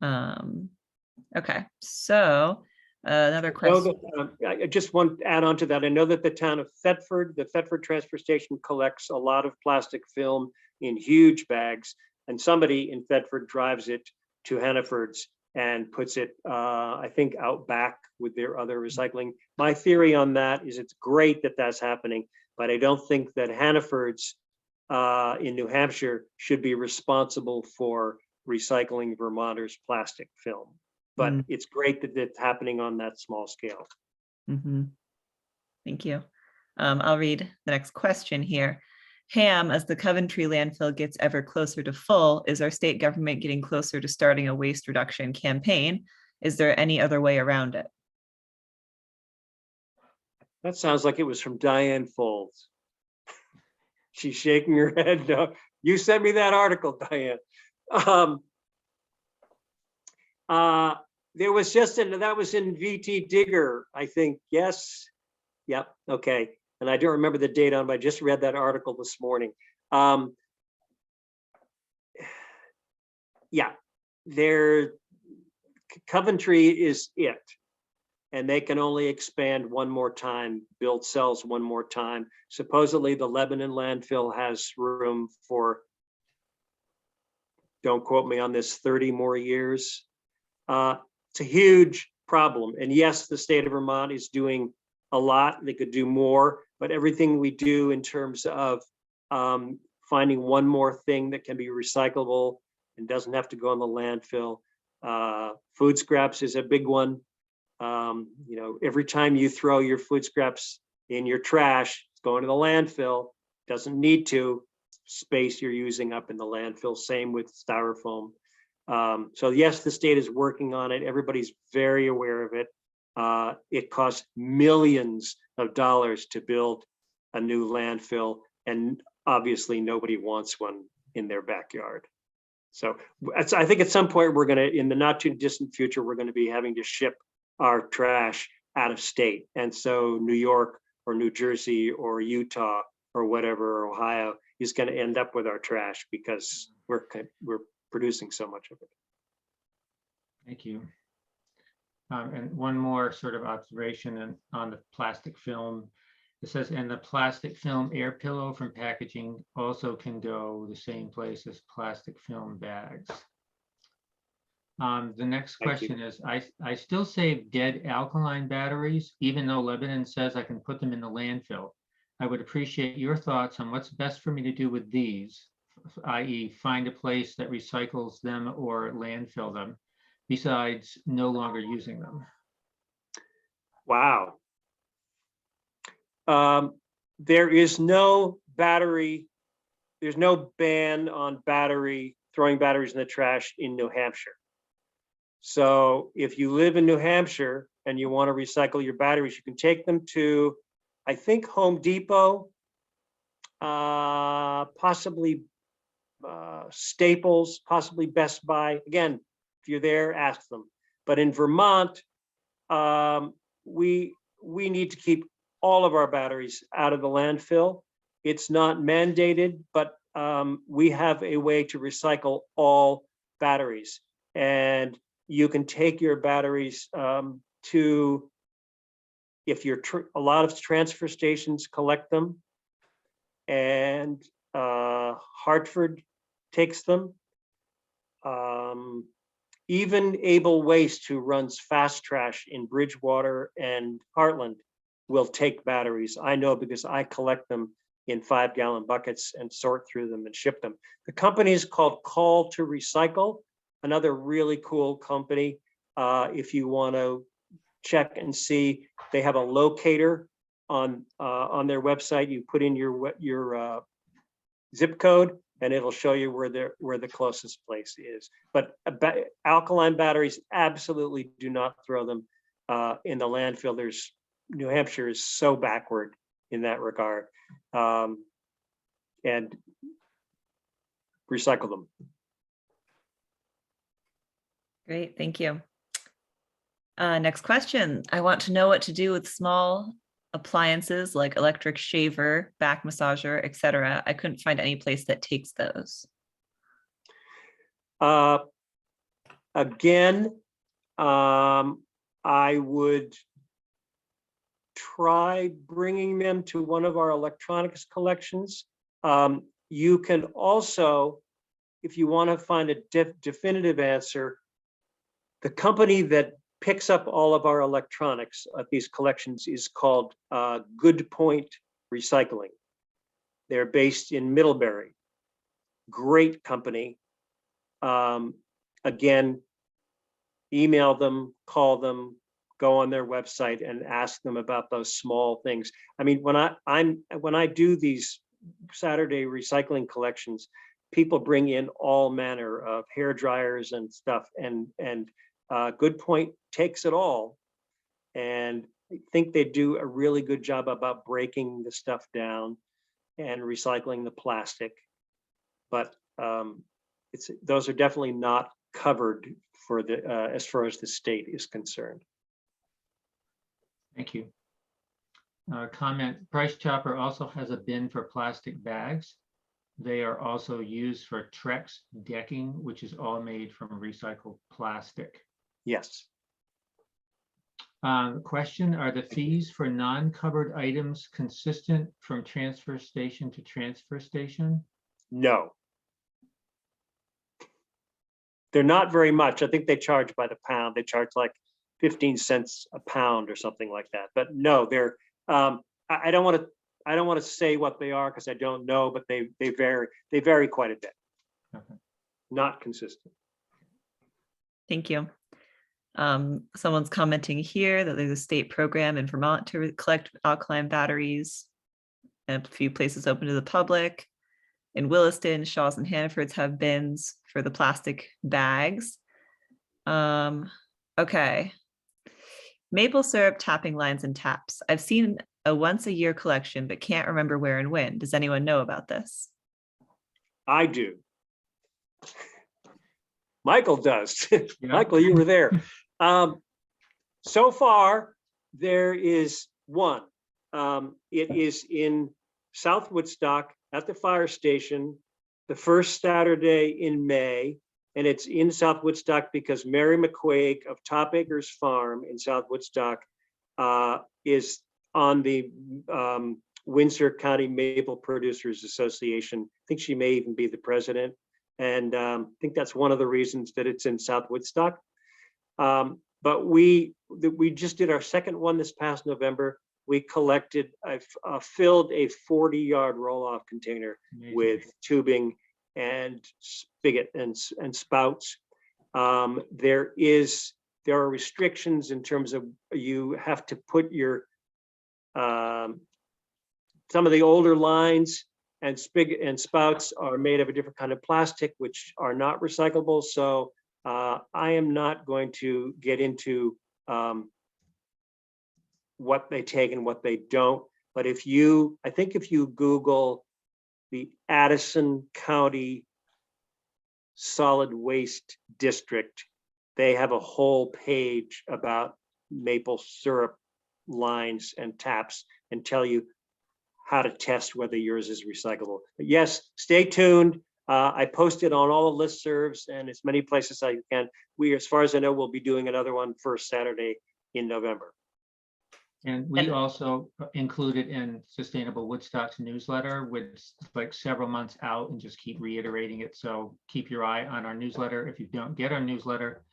Okay, so Another I know question. that, I just want to add on to that. I know that the town of Thetford, the Thetford transfer station collects a lot of plastic film in huge bags, and somebody in Thetford drives it to Hannaford's and puts it, I think, out back with their other recycling. My theory on that is it's great that that's happening, but I don't think that Hannaford's in New Hampshire should be responsible for recycling Vermonters' plastic film. But it's great that it's happening on that small scale. Thank you. I'll read the next question here. Ham, as the Coventry landfill gets ever closer to full, is our state government getting closer to starting a waste reduction campaign? Is there any other way around it? That sounds like it was from Diane Folds. She's shaking her head. No, you sent me that article, Diane. There was just that was in VT Digger, I think. Yes. Yep. Okay. And I don't remember the date on, but I just read that article this morning. Yeah, Coventry is it. And they can only expand one more time, build cells one more time. Supposedly the Lebanon landfill has room for, don't quote me on this, 30 more years. It's a huge problem. And yes, the state of Vermont is doing a lot. They could do more, but everything we do in terms of finding one more thing that can be recyclable and doesn't have to go in the landfill. Food scraps is a big one. You know, every time you throw your food scraps in your trash, it's going to the landfill. Doesn't need to. Space you're using up in the landfill. Same with styrofoam. So yes, the state is working on it. Everybody's very aware of it. It costs millions of dollars to build a new landfill, and obviously nobody wants one in their backyard. So I think at some point we're going to, in the not too distant future, we're going to be having to ship our trash out of state. And so New York or New Jersey or Utah or whatever, or Ohio, is going to end up with our trash because we're producing so much of it. Thank you. And one more sort of observation on the plastic film. It says, and the plastic film air pillow from packaging also can go the same place as plastic film bags. The next question is, I still save dead alkaline batteries, even though Lebanon says I can put them in the landfill. I would appreciate your thoughts on what's best for me to do with these, i.e. find a place that recycles them or landfill them, besides no longer using them. Wow. There is no battery, there's no ban on throwing batteries in the trash in New Hampshire. So if you live in New Hampshire and you want to recycle your batteries, you can take them to, I think, Home Depot, possibly Staples, possibly Best Buy. Again, if you're there, ask them. But in Vermont, we need to keep all of our batteries out of the landfill. It's not mandated, but we have a way to recycle all batteries. And you can take your batteries to, if you're, a lot of transfer stations collect them, and Hartford takes them. Even Able Waste, who runs Fast Trash in Bridgewater and Heartland, will take batteries. I know because I collect them in 5-gallon buckets and sort through them and ship them. The company is called Call to Recycle, another really cool company. If you want to check and see, they have a locator on their website. You put in your zip code, and it'll show you where the closest place is. But alkaline batteries, absolutely do not throw them in the landfill. New Hampshire is so backward in that regard, and recycle them. Great, thank you. Next question. I want to know what to do with small appliances like electric shaver, back massager, etc. I couldn't find any place that takes those. Again, I would try bringing them to one of our electronics collections. You can also, if you want to find a definitive answer, the company that picks up all of our electronics at these collections is called Good Point Recycling. They're based in Middlebury. Great company. Again, email them, call them, go on their website and ask them about those small things. I mean, when I do these Saturday recycling collections, people bring in all manner of hair dryers and stuff, and Good Point takes it all. And I think they do a really good job about breaking the stuff down and recycling the plastic. But those are definitely not covered for the as far as the state is concerned. Thank you. Comment, Price Chopper also has a bin for plastic bags. They are also used for Trex decking, which is all made from recycled plastic. Yes. Question, are the fees for non-covered items consistent from transfer station to transfer station? No. They're not very much. I think they charge by the pound. They charge like 15 cents a pound or something like that. But no, they're I don't want to say what they are because I don't know, but they vary. They vary quite a bit. Okay. Not consistent. Thank you. Someone's commenting here that there's a state program in Vermont to collect alkaline batteries, and a few places open to the public. In Williston, Shaw's and Hannaford's have bins for the plastic bags. Okay. Maple syrup tapping lines and taps. I've seen a once a year collection, but can't remember where and when. Does anyone know about this? I do. Michael does. Yeah. Michael, you were there. So far, there is one. It is in South Woodstock at the fire station, the first Saturday in May. And it's in South Woodstock because Mary McQuaig of Top Acres Farm in South Woodstock is on the Windsor County Maple Producers Association. I think she may even be the president. And I think that's one of the reasons that it's in South Woodstock. But we just did our second one this past November. We collected, filled a 40-yard roll-off container Amazing. with tubing and spigot and spouts. There are restrictions in terms of you have to put your some of the older lines and spigot and spouts are made of a different kind of plastic, which are not recyclable. So I am not going to get into what they take and what they don't. But I think if you Google the Addison County Solid Waste District, they have a whole page about maple syrup lines and taps and tell you how to test whether yours is recyclable. But yes, stay tuned. I posted on all the listservs and as many places as I can. We, as far as I know, will be doing another one first Saturday in November. And we also included in Sustainable Woodstock's newsletter with like several months out and just keep reiterating it. So keep your eye on our newsletter. If you don't get our newsletter,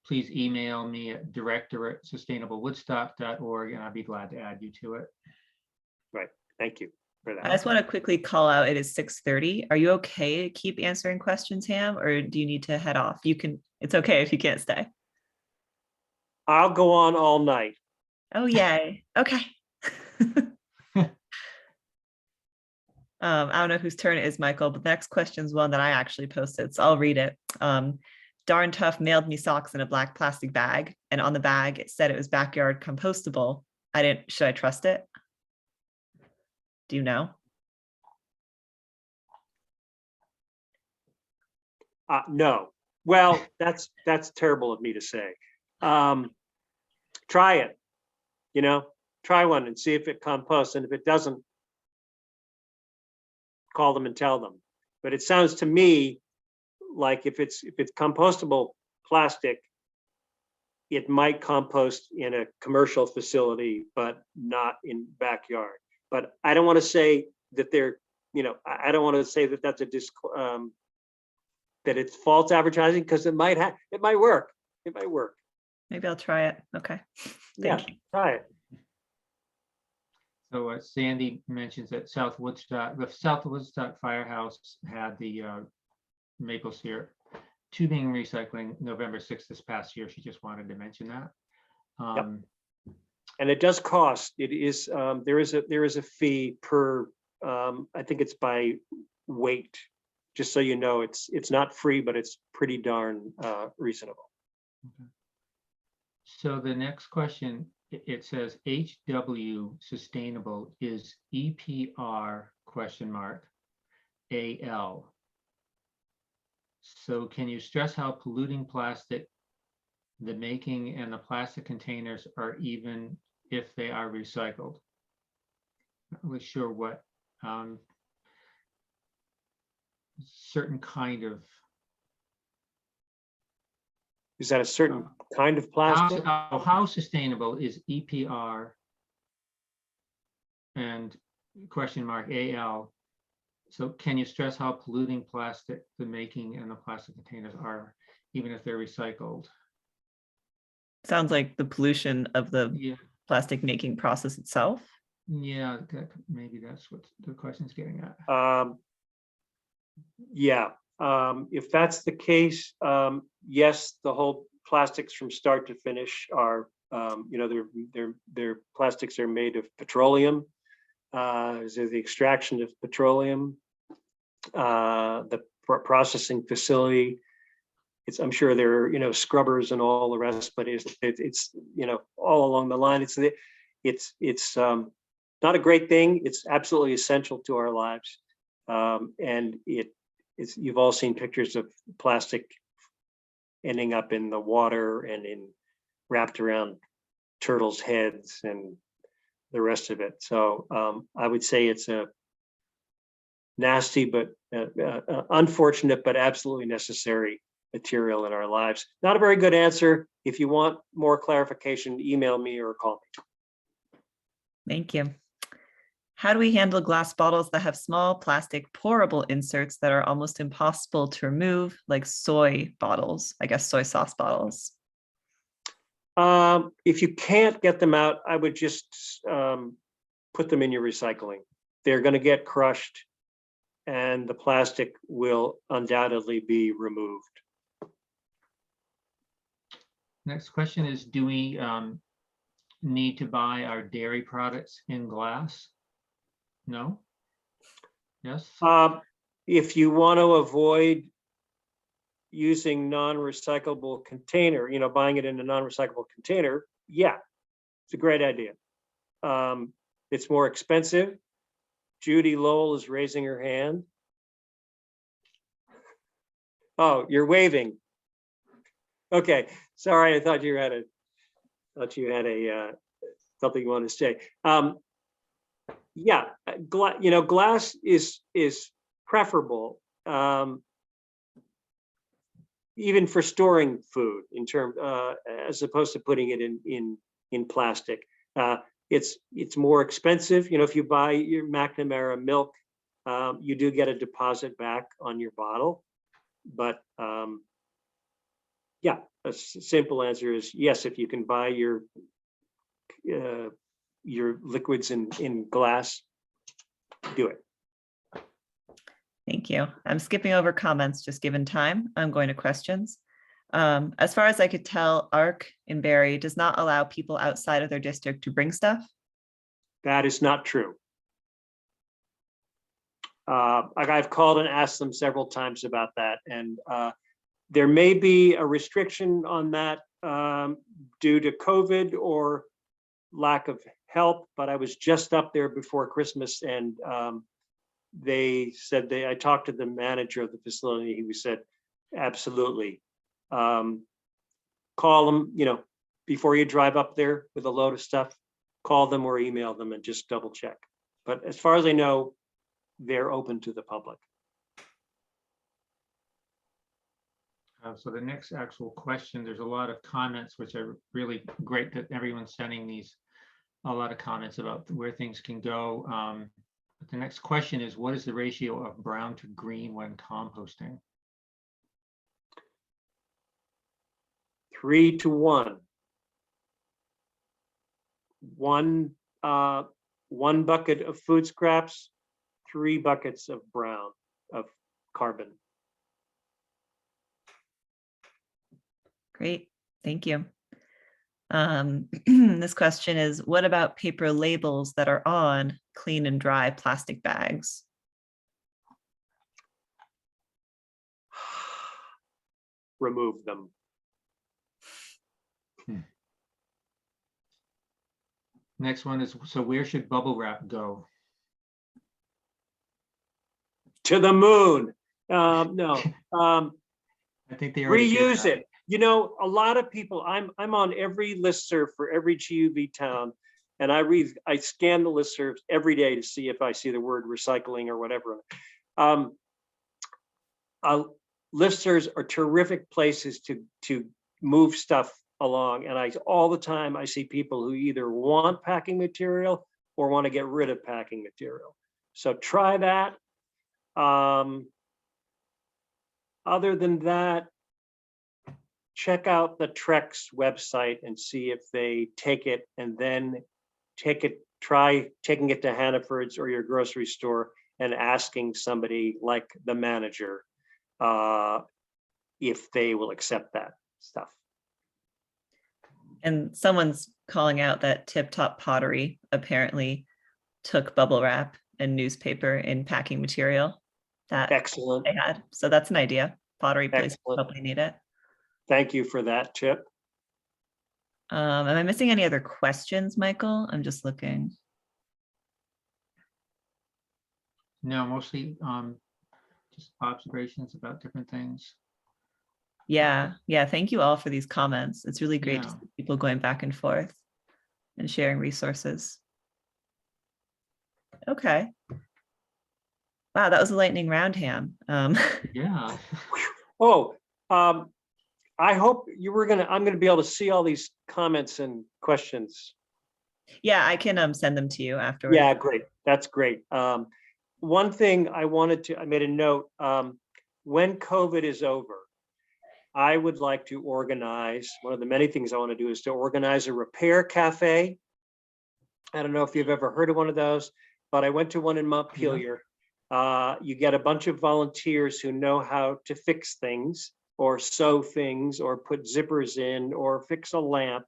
please email me at director@sustainablewoodstock.org and I'll be glad to add you to it. Right. Thank you for that. I just want to quickly call out, it is 6:30. Are you okay to keep answering questions, Ham, or do you need to head off? You can, it's okay if you can't stay. I'll go on all night. Oh, yay. Okay. I don't know whose turn it is, Michael, but the next question is one that I actually posted, so I'll read it. Darn Tough mailed me socks in a black plastic bag, and on the bag it said it was backyard compostable. Should I trust it? Do you know? No. Well, that's terrible of me to say. Try it. Try one and see if it composts, and if it doesn't, call them and tell them. But it sounds to me like if it's compostable plastic, it might compost in a commercial facility, but not in backyard. But I don't want to say that they're, I don't want to say that that's a that it's false advertising, because it might work. It might work. Maybe I'll try it. Okay. Yeah, Thank you. try it. So Sandy mentions that the South Woodstock Firehouse had the maple syrup tubing recycling November 6th this past year. She just wanted to mention that. Yep. And it does cost. It is there is a fee per I think it's by weight. Just so you know, it's not free, but it's pretty darn reasonable. Okay. So the next question, it says HW sustainable is EPR ? AL. So can you stress how polluting plastic the making and the plastic containers are, even if they are recycled? Not really sure what certain kind of. Is that a certain kind of plastic? How sustainable is EPR and ? AL? So can you stress how polluting plastic the making and the plastic containers are, even if they're recycled? Sounds like the pollution of the Yeah, plastic making process itself. yeah, maybe that's what the question's getting at. Yeah, if that's the case, yes, the whole plastics from start to finish are, their plastics are made of petroleum. So the extraction of petroleum, the processing facility. I'm sure there are, scrubbers and all the rest, but it's all along the line. It's not a great thing. It's absolutely essential to our lives, and you've all seen pictures of plastic ending up in the water and wrapped around turtles' heads and the rest of it. So I would say it's a nasty but unfortunate but absolutely necessary material in our lives. Not a very good answer. If you want more clarification, email me or call me. Thank you. How do we handle glass bottles that have small plastic pourable inserts that are almost impossible to remove, like soy bottles, I guess soy sauce bottles? If you can't get them out, I would just put them in your recycling. They're going to get crushed and the plastic will undoubtedly be removed. Next question is, do we need to buy our dairy products in glass? No? Yes? If you want to avoid using non-recyclable container, buying it in a non-recyclable container, yeah, it's a great idea. It's more expensive. Judy Lowell is raising her hand. Oh, you're waving. Okay, sorry, I thought you had something you wanted to say. Yeah, glass is preferable, even for storing food as opposed to putting it in plastic. It's more expensive. If you buy your McNamara milk, you do get a deposit back on your bottle. But yeah, a simple answer is yes. If you can buy your liquids in glass, do it. Thank you. I'm skipping over comments, just given time. I'm going to questions. As far as I could tell, ARC in Barrie does not allow people outside of their district to bring stuff. That is not true. I've called and asked them several times about that, and there may be a restriction on that due to COVID or lack of help, but I was just up there before Christmas, and they said I talked to the manager of the facility. He said, absolutely. Call them, before you drive up there with a load of stuff, call them or email them and just double check. But as far as I know, they're open to the public. So the next actual question, there's a lot of comments, which are really great that everyone's sending these, a lot of comments about where things can go. But the next question is, what is the ratio of brown to green when composting? 3 to 1. One bucket of food scraps, 3 buckets of brown, of carbon. Great, thank you. This question is, what about paper labels that are on clean and dry plastic bags? Remove them. Next one is, so where should bubble wrap go? To the moon. No. I think they already did Reuse that. it. You know, a lot of people, I'm on every listserv for every GUV town, and I scan the listservs every day to see if I see the word recycling or whatever. Listservs are terrific places to move stuff along, and all the time I see people who either want packing material or want to get rid of packing material. So try that. Other than that, check out the Trex website and see if they take it, and then try taking it to Hanover's or your grocery store and asking somebody like the manager if they will accept that stuff. And someone's calling out that Tip Top Pottery apparently took bubble wrap and newspaper in packing material that Excellent. they had. So that's an idea. Pottery places Excellent. probably need it. Thank you for that tip. Am I missing any other questions, Michael? I'm just looking. No, mostly just observations about different things. Yeah. Thank you all for these comments. It's really great to Yeah. see people going back and forth and sharing resources. Okay. Wow, that was a lightning round, Ham. Yeah. Oh, I hope I'm gonna be able to see all these comments and questions. Yeah, I can send them to you afterwards. Yeah, great. That's great. One thing I made a note, when COVID is over, I would like to organize, one of the many things I want to do is to organize a repair cafe. I don't know if you've ever heard of one of those, but I went to one in Montpelier. You get a bunch of volunteers who know how to fix things or sew things or put zippers in or fix a lamp.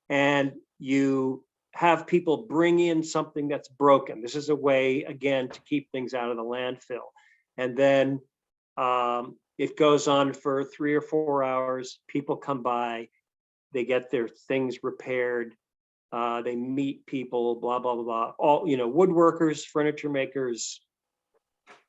And you have people bring in something that's broken. This is a way, again, to keep things out of the landfill. And then it goes on for 3 or 4 hours. People come by, they get their things repaired. They meet people, blah, blah, blah, blah. All, woodworkers, furniture makers,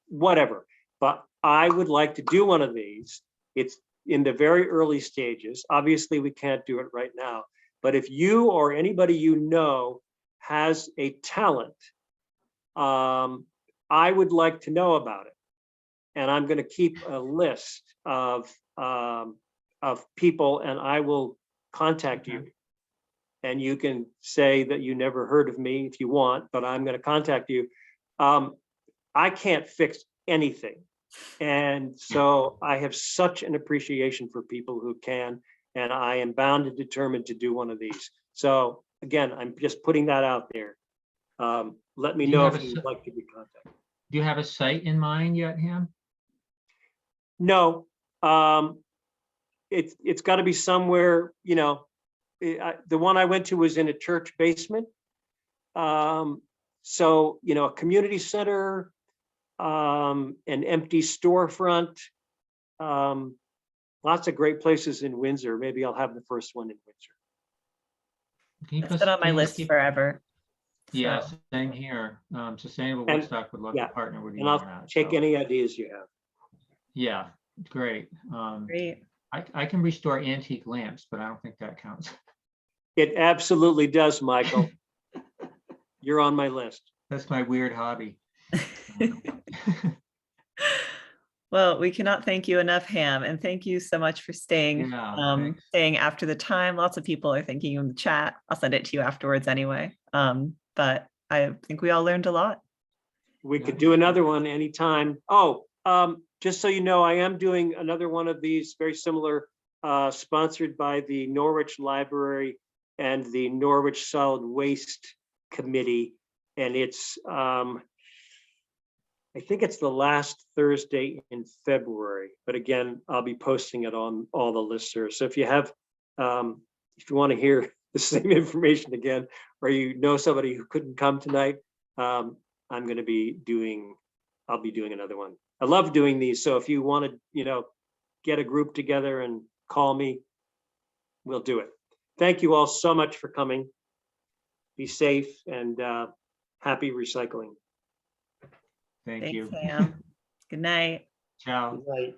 whatever. But I would like to do one of these. It's in the very early stages. Obviously, we can't do it right now. But if you or anybody you know has a talent, I would like to know about it. And I'm going to keep a list of people, and I will contact you. And you can say that you never heard of me if you want, but I'm going to contact you. I can't fix anything. And so I have such an appreciation for people who can, and I am bound and determined to do one of these. So again, I'm just putting that out there. Let me know if you'd like to be contacted. Do you have a site in mind yet, Ham? No, it's got to be somewhere, the one I went to was in a church basement. So, a community center, an empty storefront, lots of great places in Windsor. Maybe I'll have the first one in Windsor. It's been on my list forever. Yeah, So. same here. Sustainable Woodstock would love to partner with you. And I'll take any ideas you have. Yeah, great. Great. I can restore antique lamps, but I don't think that counts. It absolutely does, Michael. You're on my list. That's my weird hobby. Well, we cannot thank you enough, Ham, and thank you so much for staying, Yeah, thanks. staying after the time. Lots of people are thanking you in the chat. I'll send it to you afterwards anyway. But I think we all learned a lot. We Yeah. could do another one anytime. Oh, just so you know, I am doing another one of these very similar, sponsored by the Norwich Library and the Norwich Solid Waste Committee. And it's, I think it's the last Thursday in February, but again, I'll be posting it on all the listservs. So if you have, if you want to hear the same information again, or you know somebody who couldn't come tonight, I'm going to be doing, I'll be doing another one. I love doing these. So if you want to, you know, get a group together and call me, we'll do it. Thank you all so much for coming. Be safe and happy recycling. Thank Thanks, you. Ham. Good night. Ciao. Good night.